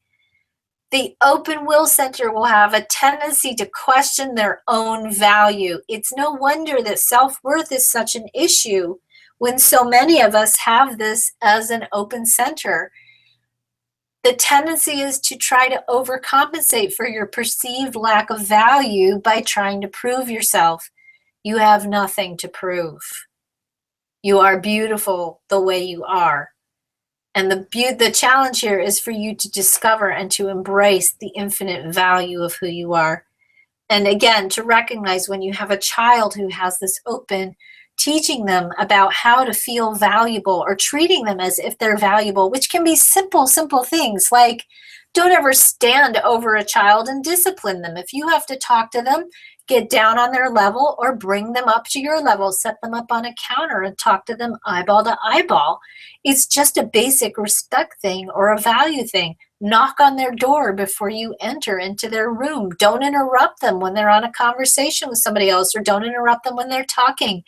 The open will center will have a tendency to question their own value. It's no wonder that self-worth is such an issue when so many of us have this as an open center. The tendency is to try to overcompensate for your perceived lack of value by trying to prove yourself. You have nothing to prove. You are beautiful the way you are. And the challenge here is for you to discover and to embrace the infinite value of who you are. And again, to recognize when you have a child who has this open, teaching them about how to feel valuable or treating them as if they're valuable, which can be simple things like don't ever stand over a child and discipline them. If you have to talk to them, get down on their level or bring them up to your level, set them up on a counter and talk to them eyeball to eyeball. It's just a basic respect thing or a value thing. Knock on their door before you enter into their room. Don't interrupt them when they're on a conversation with somebody else, or don't interrupt them when they're talking.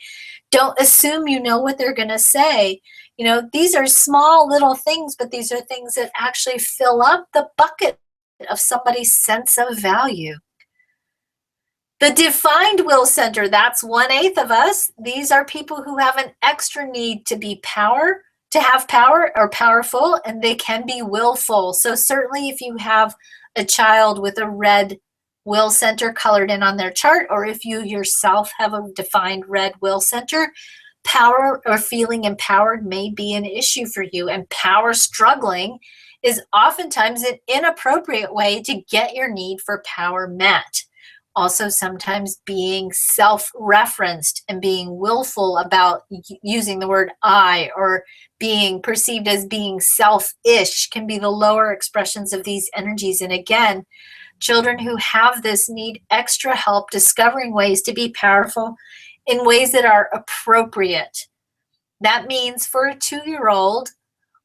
Don't assume you know what they're going to say. You know, these are small little things, but these are things that actually fill up the bucket of somebody's sense of value. The defined will center, that's 1/8 of us. These are people who have an extra need to have power or powerful, and they can be willful. So certainly if you have a child with a red will center colored in on their chart, or if you yourself have a defined red will center, power or feeling empowered may be an issue for you. And power struggling is oftentimes an inappropriate way to get your need for power met. Also, sometimes being self-referenced and being willful about using the word I, or being perceived as being selfish, can be the lower expressions of these energies. And again, children who have this need extra help discovering ways to be powerful in ways that are appropriate. That means for a 2-year-old,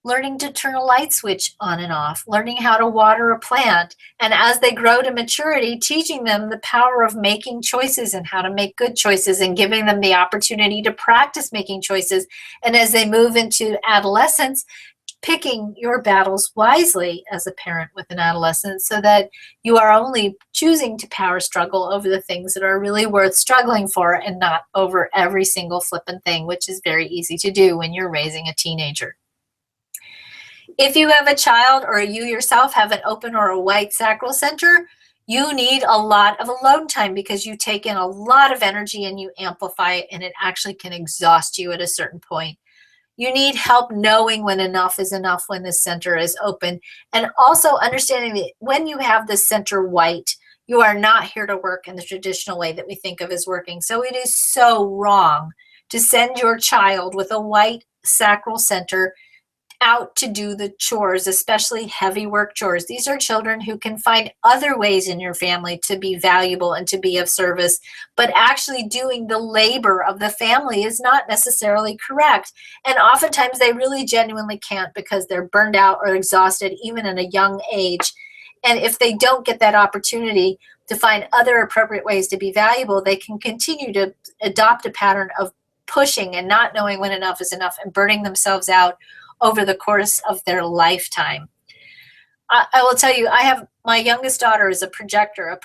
learning to turn a light switch on and off, learning how to water a plant, and as they grow to maturity, teaching them the power of making choices and how to make good choices, and giving them the opportunity to practice making choices. And as they move into adolescence, picking your battles wisely as a parent with an adolescent, so that you are only choosing to power struggle over the things that are really worth struggling for, and not over every single flippin' thing, which is very easy to do when you're raising a teenager. If you have a child, or you yourself have an open or a white sacral center, you need a lot of alone time, because you take in a lot of energy and you amplify it, and it actually can exhaust you at a certain point. You need help knowing when enough is enough when the center is open, and also understanding that when you have the center white, you are not here to work in the traditional way that we think of as working. So it is so wrong to send your child with a white sacral center out to do the chores, especially heavy work chores. These are children who can find other ways in your family to be valuable and to be of service, but actually doing the labor of the family is not necessarily correct. And oftentimes they really genuinely can't, because they're burned out or exhausted even at a young age. And if they don't get that opportunity to find other appropriate ways to be valuable, they can continue to adopt a pattern of pushing and not knowing when enough is enough, and burning themselves out over the course of their lifetime. I will tell you, I have My youngest daughter is a projector.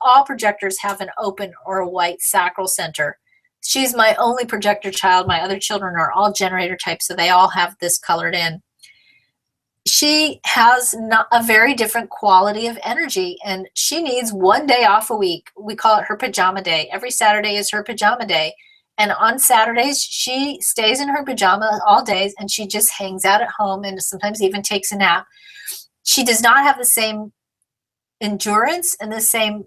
All projectors have an open or a white sacral center. She's my only projector child. My other children are all generator types, so they all have this colored in. She has not a very different quality of energy, and she needs one day off a week. We call it her pajama day. Every Saturday is her pajama day. And on Saturdays, she stays in her pajamas all days, and she just hangs out at home and sometimes even takes a nap. She does not have the same endurance and the same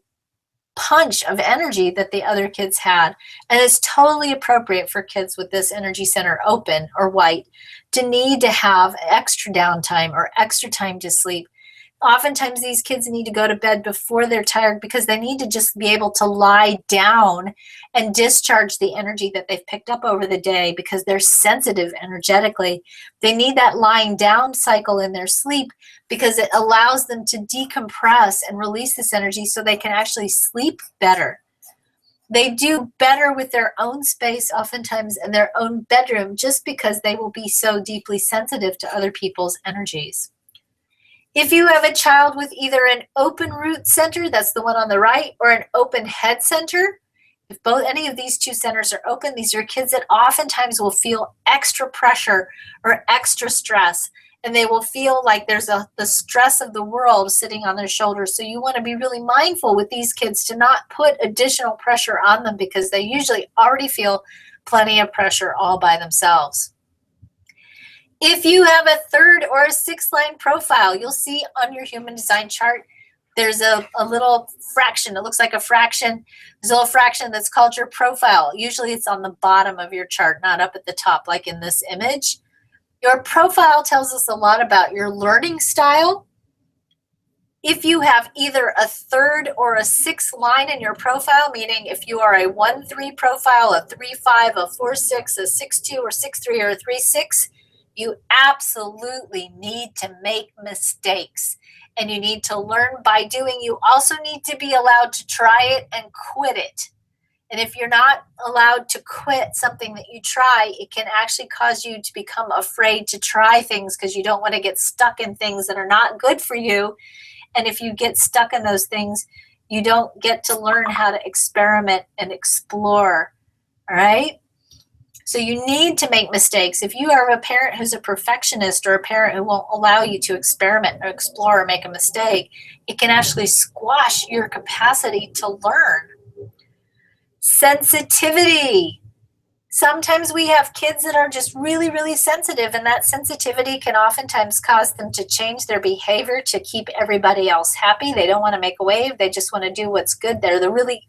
punch of energy that the other kids had. And it's totally appropriate for kids with this energy center open or white to need to have extra downtime or extra time to sleep. Oftentimes these kids need to go to bed before they're tired because they need to just be able to lie down and discharge the energy that they've picked up over the day because they're sensitive energetically. They need that lying down cycle in their sleep because it allows them to decompress and release this energy so they can actually sleep better. They do better with their own space oftentimes in their own bedroom just because they will be so deeply sensitive to other people's energies. If you have a child with either an open root center, that's the one on the right, or an open head center, if any of these two centers are open, these are kids that oftentimes will feel extra pressure or extra stress, and they will feel like there's the stress of the world sitting on their shoulders. So you want to be really mindful with these kids to not put additional pressure on them because they usually already feel plenty of pressure all by themselves. If you have a 3rd or a 6th line profile, you'll see on your human design chart, there's a little fraction. It looks like a fraction. There's a little fraction that's called your profile. Usually it's on the bottom of your chart, not up at the top like in this image. Your profile tells us a lot about your learning style. If you have either a 3rd or a 6th line in your profile, meaning if you are a 1-3 profile, a 3-5, a 4-6, a 6-2, or 6-3, or a 3-6, you absolutely need to make mistakes, and you need to learn by doing. You also need to be allowed to try it and quit it. And if you're not allowed to quit something that you try, it can actually cause you to become afraid to try things because you don't want to get stuck in things that are not good for you. And if you get stuck in those things, you don't get to learn how to experiment and explore. All right? So you need to make mistakes. If you are a parent who's a perfectionist or a parent who won't allow you to experiment or explore or make a mistake, it can actually squash your capacity to learn. Sensitivity. Sometimes we have kids that are just really, really sensitive, and that sensitivity can oftentimes cause them to change their behavior to keep everybody else happy. They don't want to make a wave. They just want to do what's good. They're the really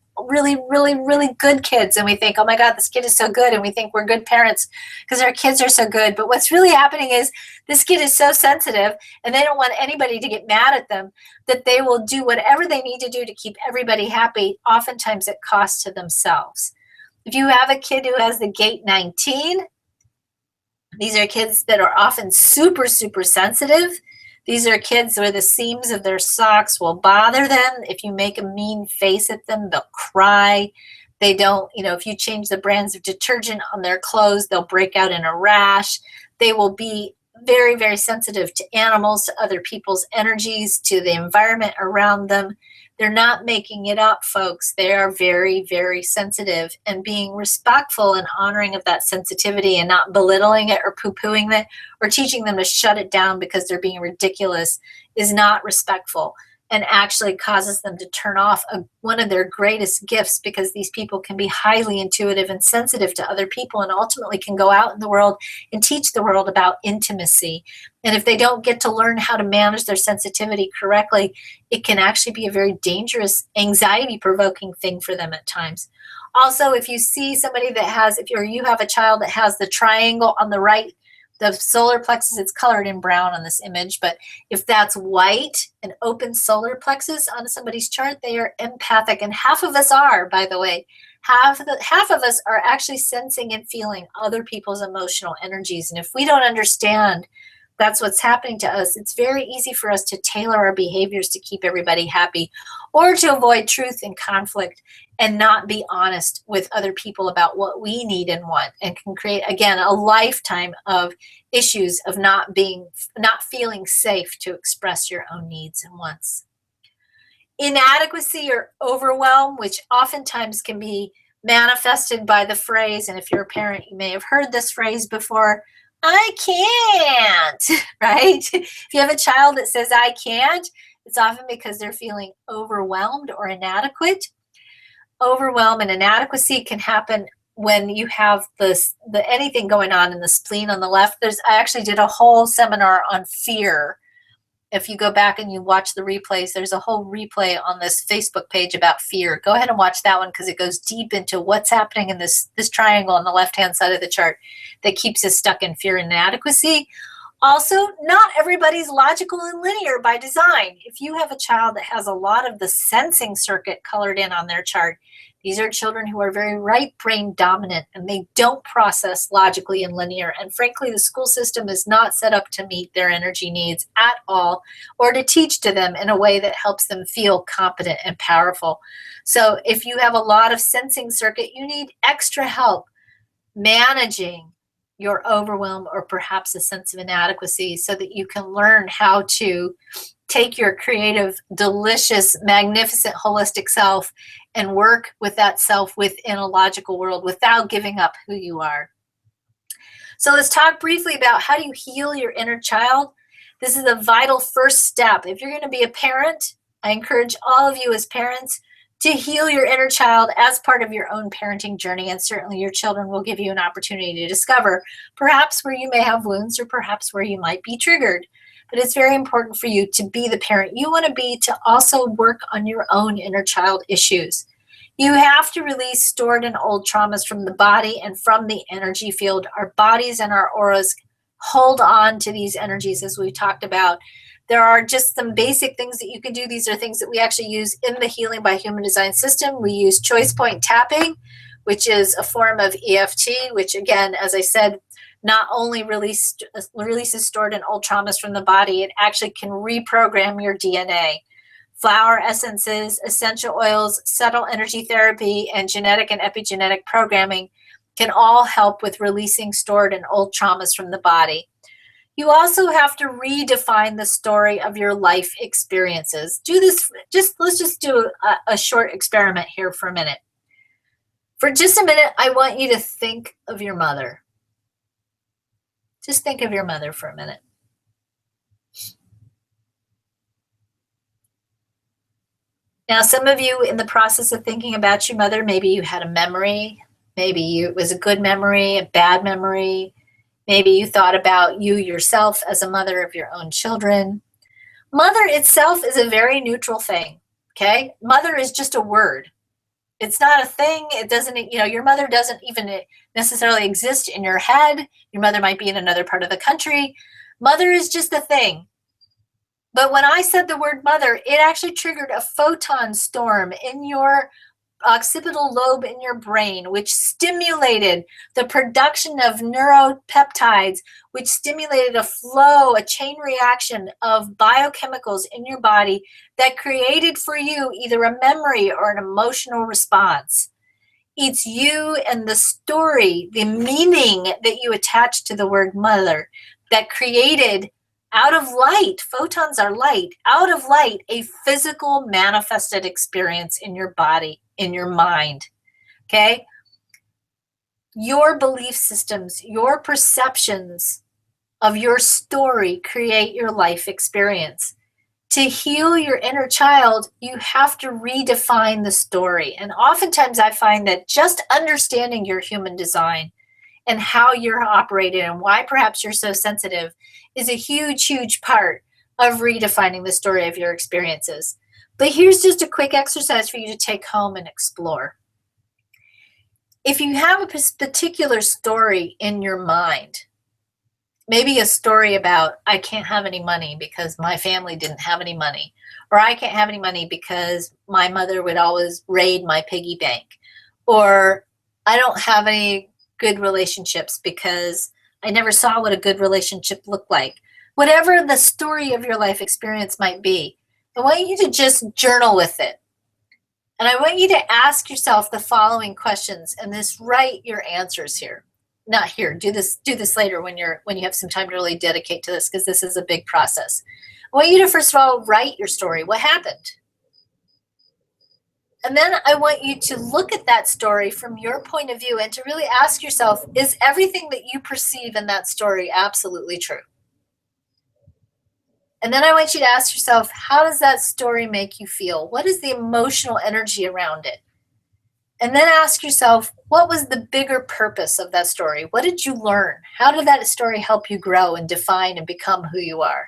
good kids, and we think, oh my God, this kid is so good, and we think we're good parents because our kids are so good. But what's really happening is this kid is so sensitive, and they don't want anybody to get mad at them, that they will do whatever they need to do to keep everybody happy, oftentimes at cost to themselves. If you have a kid who has the gate 19, these are kids that are often super sensitive. These are kids where the seams of their socks will bother them. If you make a mean face at them, they'll cry. They don't, if you change the brands of detergent on their clothes, they'll break out in a rash. They will be very sensitive to animals, to other people's energies, to the environment around them. They're not making it up, folks. They are very sensitive, and being respectful and honoring of that sensitivity and not belittling it or poo-pooing it or teaching them to shut it down because they're being ridiculous is not respectful and actually causes them to turn off one of their greatest gifts, because these people can be highly intuitive and sensitive to other people and ultimately can go out in the world and teach the world about intimacy. And if they don't get to learn how to manage their sensitivity correctly, it can actually be a very dangerous, anxiety-provoking thing for them at times. Also, if you see somebody that has, or you have a child that has the triangle on the right, the solar plexus, it's colored in brown on this image, but if that's white, an open solar plexus on somebody's chart, they are empathic, and half of us are, by the way. Half of us are actually sensing and feeling other people's emotional energies, and if we don't understand that's what's happening to us, it's very easy for us to tailor our behaviors to keep everybody happy or to avoid truth and conflict and not be honest with other people about what we need and want, and can create, again, a lifetime of issues of not feeling safe to express your own needs and wants. Inadequacy or overwhelm, which oftentimes can be manifested by the phrase, and if you're a parent, you may have heard this phrase before, I can't, right? If you have a child that says, I can't, it's often because they're feeling overwhelmed or inadequate. Overwhelm and inadequacy can happen when you have the anything going on in the spleen on the left. I actually did a whole seminar on fear. If you go back and you watch the replays, there's a whole replay on this Facebook page about fear. Go ahead and watch that one because it goes deep into what's happening in this triangle on the left-hand side of the chart that keeps us stuck in fear and inadequacy. Also, not everybody's logical and linear by design. If you have a child that has a lot of the sensing circuit colored in on their chart, these are children who are very right brain dominant and they don't process logically and linear. And frankly, the school system is not set up to meet their energy needs at all or to teach to them in a way that helps them feel competent and powerful. So if you have a lot of sensing circuit, you need extra help managing your overwhelm or perhaps a sense of inadequacy so that you can learn how to take your creative, delicious, magnificent, holistic self and work with that self within a logical world without giving up who you are. So let's talk briefly about how do you heal your inner child. This is a vital first step. If you're going to be a parent, I encourage all of you as parents to heal your inner child as part of your own parenting journey, and certainly your children will give you an opportunity to discover perhaps where you may have wounds or perhaps where you might be triggered. But it's very important for you to be the parent you want to be, to also work on your own inner child issues. You have to release stored and old traumas from the body and from the energy field. Our bodies and our auras hold on to these energies, as we talked about. There are just some basic things that you can do. These are things that we actually use in the Healing by Human Design system. We use choice point tapping, which is a form of EFT, which again, as I said, not only releases stored and old traumas from the body, it actually can reprogram your DNA. Flower essences, essential oils, subtle energy therapy, and genetic and epigenetic programming can all help with releasing stored and old traumas from the body. You also have to redefine the story of your life experiences. Do this, let's just do a short experiment here for a minute. For just a minute, I want you to think of your mother. Just think of your mother for a minute. Now, some of you in the process of thinking about your mother, maybe you had a memory, maybe it was a good memory, a bad memory. Maybe you thought about you yourself as a mother of your own children. Mother itself is a very neutral thing, okay? Mother is just a word. It's not a thing. It doesn't, your mother doesn't even necessarily exist in your head. Your mother might be in another part of the country. Mother is just a thing. But when I said the word mother, it actually triggered a photon storm in your occipital lobe in your brain, which stimulated the production of neuropeptides, which stimulated a flow, a chain reaction of biochemicals in your body that created for you either a memory or an emotional response. It's you and the story, the meaning that you attach to the word mother that created out of light, photons are light, out of light, a physical manifested experience in your body, in your mind, okay? Your belief systems, your perceptions of your story create your life experience. To heal your inner child, you have to redefine the story. And oftentimes I find that just understanding your human design and how you're operated and why perhaps you're so sensitive is a huge, huge part of redefining the story of your experiences. But here's just a quick exercise for you to take home and explore. If you have a particular story in your mind, maybe a story about, I can't have any money because my family didn't have any money, or I can't have any money because my mother would always raid my piggy bank, or I don't have any good relationships because I never saw what a good relationship looked like. Whatever the story of your life experience might be, I want you to just journal with it. And I want you to ask yourself the following questions and just write your answers here. Not here, do this later when you have some time to really dedicate to this, because this is a big process. I want you to first of all write your story. What happened? And then I want you to look at that story from your point of view and to really ask yourself, is everything that you perceive in that story absolutely true? And then I want you to ask yourself, how does that story make you feel? What is the emotional energy around it? And then ask yourself, what was the bigger purpose of that story? What did you learn? How did that story help you grow and define and become who you are?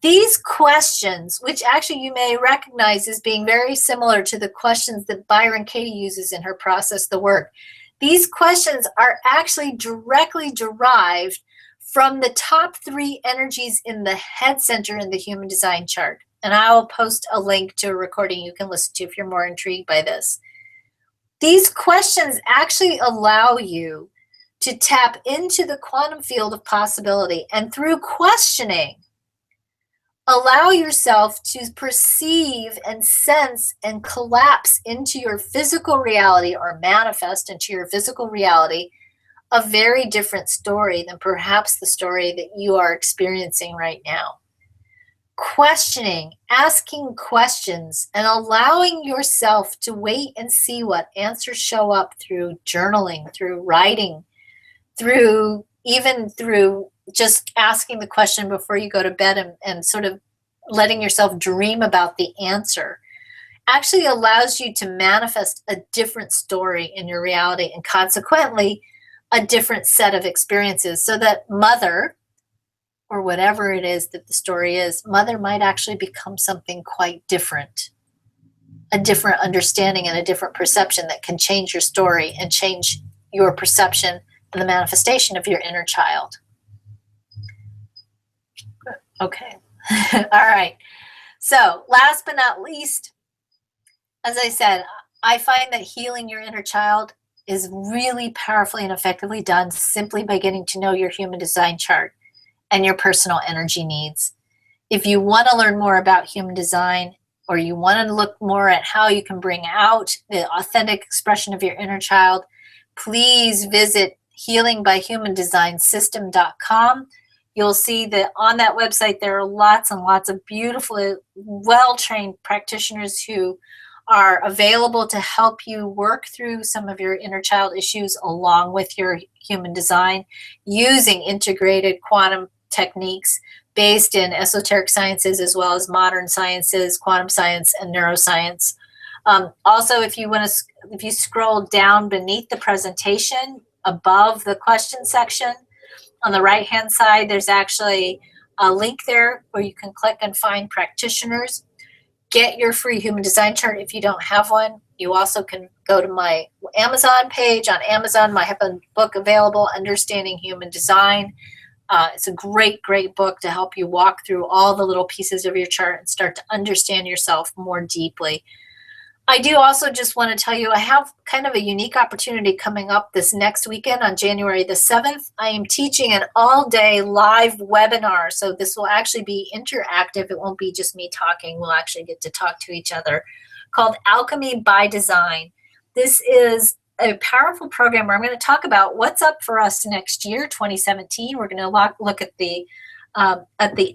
These questions, which actually you may recognize as being very similar to the questions that Byron Katie uses in her Process the Work, these questions are actually directly derived from the top 3 energies in the head center in the Human Design chart. And I will post a link to a recording you can listen to if you're more intrigued by this. These questions actually allow you to tap into the quantum field of possibility, and through questioning, allow yourself to perceive and sense and collapse into your physical reality, or manifest into your physical reality, a very different story than perhaps the story that you are experiencing right now. Questioning, asking questions, and allowing yourself to wait and see what answers show up through journaling, through writing, through just asking the question before you go to bed and sort of letting yourself dream about the answer, actually allows you to manifest a different story in your reality, and consequently a different set of experiences, so that mother, or whatever it is that the story is, mother might actually become something quite different, a different understanding and a different perception that can change your story and change your perception and the manifestation of your inner child. Okay. All right. So last but not least, as I said, I find that healing your inner child is really powerfully and effectively done simply by getting to know your Human Design chart and your personal energy needs. If you want to learn more about Human Design, or you want to look more at how you can bring out the authentic expression of your inner child, please visit healingbyhumandesignsystem.com. You'll see that on that website there are lots and lots of beautiful, well-trained practitioners who are available to help you work through some of your inner child issues along with your Human Design, using integrated quantum techniques based in esoteric sciences as well as modern sciences, quantum science, and neuroscience. Also, if you scroll down beneath the presentation above the question section, on the right-hand side, there's actually a link there where you can click and find practitioners. Get your free Human Design chart if you don't have one. You also can go to my Amazon page. On Amazon, I have a book available, Understanding Human Design. It's a great, great book to help you walk through all the little pieces of your chart and start to understand yourself more deeply. I do also just want to tell you, I have kind of a unique opportunity coming up this next weekend on January the 7th. I am teaching an all-day live webinar. So this will actually be interactive. It won't be just me talking. We'll actually get to talk to each other, called Alchemy by Design. This is a powerful program where I'm going to talk about what's up for us next year, 2017. We're going to look at the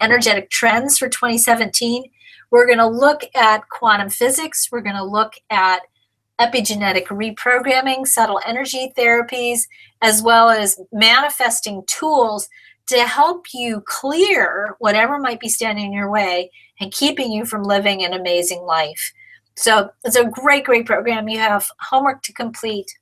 energetic trends for 2017. We're going to look at quantum physics. We're going to look at epigenetic reprogramming, subtle energy therapies, as well as manifesting tools to help you clear whatever might be standing in your way and keeping you from living an amazing life. So it's a great, great program. You have homework to complete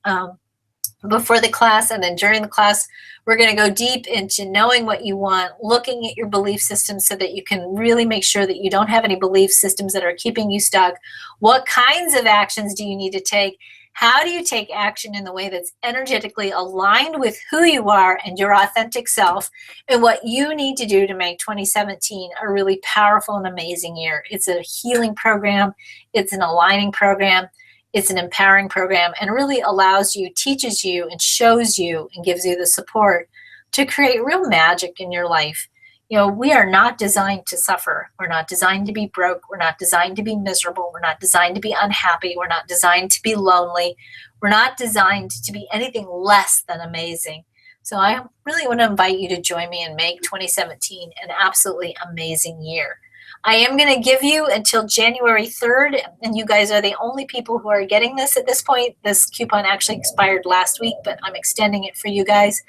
before the class, and then during the class, we're going to go deep into knowing what you want, looking at your belief systems so that you can really make sure that you don't have any belief systems that are keeping you stuck. What kinds of actions do you need to take? How do you take action in the way that's energetically aligned with who you are and your authentic self, and what you need to do to make 2017 a really powerful and amazing year? It's a healing program. It's an aligning program. It's an empowering program, and really allows you, teaches you, and shows you, and gives you the support to create real magic in your life. You know, we are not designed to suffer. We're not designed to be broke. We're not designed to be miserable. We're not designed to be unhappy. We're not designed to be lonely. We're not designed to be anything less than amazing. So I really want to invite you to join me and make 2017 an absolutely amazing year. I am going to give you until January 3rd, and you guys are the only people who are getting this at this point. This coupon actually expired last week, but I'm extending it for you guys.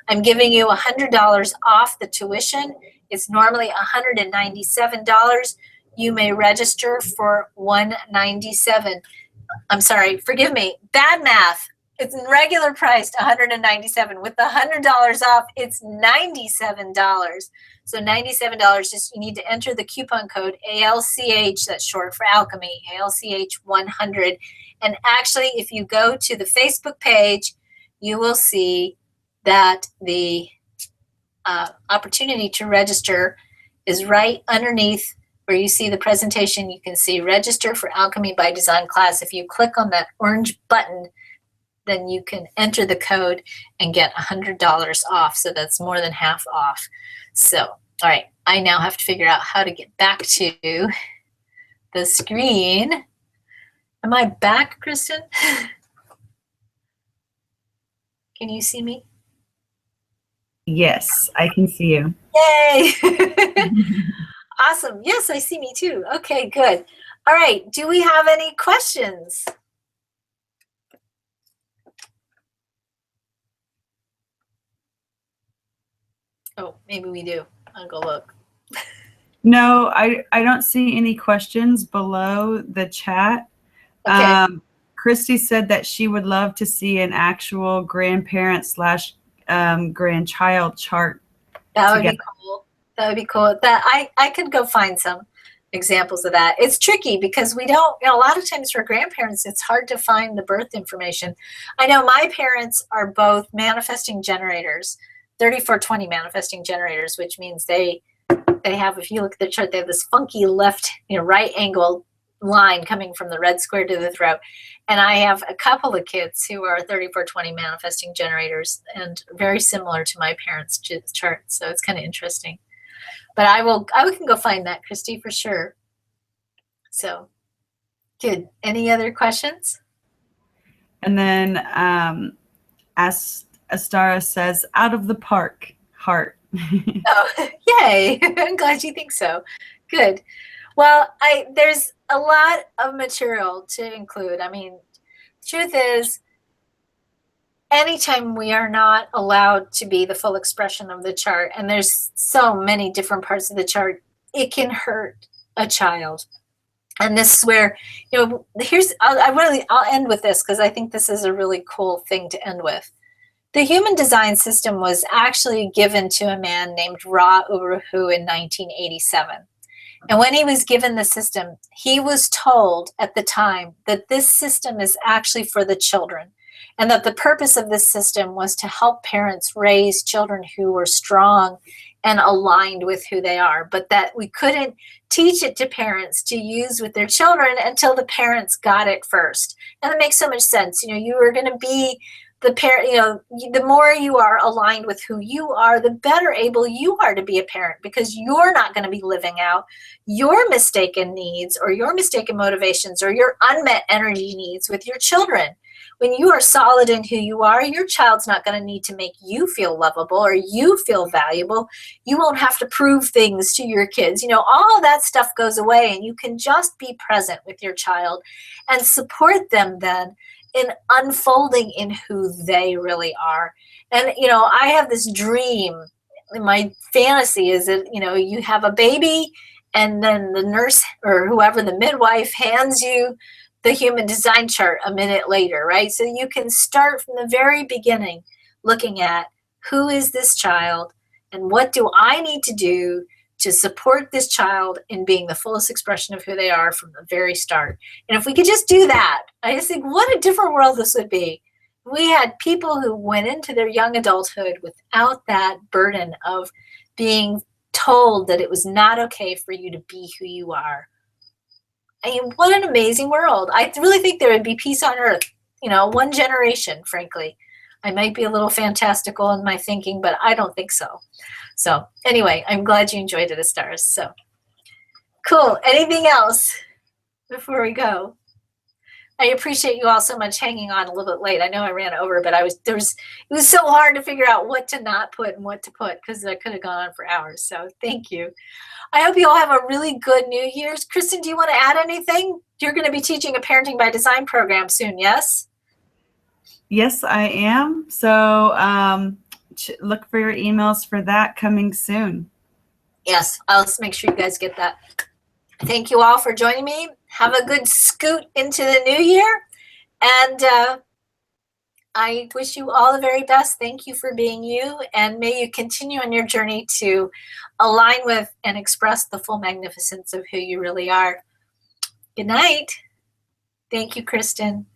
I'm giving you $100 off the tuition. It's normally $197. You may register for $197. I'm sorry, forgive me, bad math. It's regular priced $197. With the $100 off, it's $97. So $97, just you need to enter the coupon code ALCH, that's short for alchemy, ALCH 100. And actually, if you go to the Facebook page, you will see that the opportunity to register is right underneath where you see the presentation. You can see register for Alchemy by Design class. If you click on that orange button, then you can enter the code and get $100 off. So that's more than half off. So, all right, I now have to figure out how to get back to the screen. Am I back, Kristen? Can you see me? Yes, I can see you. Yay! Awesome. Yes, I see me too. Okay, good. All right, do we have any questions? Oh, maybe we do. I'll go look. No, I don't see any questions below the chat. Okay. Christy said that she would love to see an actual grandparent slash grandchild chart. That would be cool. That would be cool. That I could go find some examples of that. It's tricky because we don't, a lot of times for grandparents, it's hard to find the birth information. I know my parents are both manifesting generators, 3420 manifesting generators, which means they have, if you look at the chart, they have this funky left, right angle line coming from the red square to the throat. And I have a couple of kids who are 3420 manifesting generators and very similar to my parents' chart. So it's kind of interesting. But I can go find that, Christy, for sure. So good. Any other questions? And then Astara says, out of the park, heart. Oh, yay. I'm glad you think so. Good. Well, there's a lot of material to include. I mean, the truth is, anytime we are not allowed to be the full expression of the chart, and there's so many different parts of the chart, it can hurt a child. And this is where, I'll end with this because I think this is a really cool thing to end with. The human design system was actually given to a man named Ra Uru in 1987. And when he was given the system, he was told at the time that this system is actually for the children, and that the purpose of this system was to help parents raise children who were strong and aligned with who they are, but that we couldn't teach it to parents to use with their children until the parents got it first. And it makes so much sense. You are going to be the parent, the more you are aligned with who you are, the better able you are to be a parent, because you're not going to be living out your mistaken needs or your mistaken motivations or your unmet energy needs with your children. When you are solid in who you are, your child's not going to need to make you feel lovable or you feel valuable. You won't have to prove things to your kids. All of that stuff goes away, and you can just be present with your child and support them then in unfolding in who they really are. And, I have this dream. My fantasy is that, you have a baby, and then the nurse or whoever, the midwife, hands you the human design chart a minute later, right? So you can start from the very beginning looking at who is this child and what do I need to do to support this child in being the fullest expression of who they are from the very start. And if we could just do that, I just think what a different world this would be. We had people who went into their young adulthood without that burden of being told that it was not okay for you to be who you are. I mean, what an amazing world. I really think there would be peace on earth, one generation, frankly. I might be a little fantastical in my thinking, but I don't think so. So anyway, I'm glad you enjoyed it, Stars. So cool. Anything else before we go? I appreciate you all so much hanging on a little bit late. I know I ran over, but it was so hard to figure out what to not put and what to put because I could have gone on for hours. So thank you. I hope you all have a really good New Year's. Kristen, do you want to add anything? You're going to be teaching a Parenting by Design program soon, yes? Yes, I am. So look for your emails for that coming soon. Yes, I'll make sure you guys get that. Thank you all for joining me. Have a good scoot into the new year. And I wish you all the very best. Thank you for being you. And may you continue on your journey to align with and express the full magnificence of who you really are. Good night. Thank you, Kristen.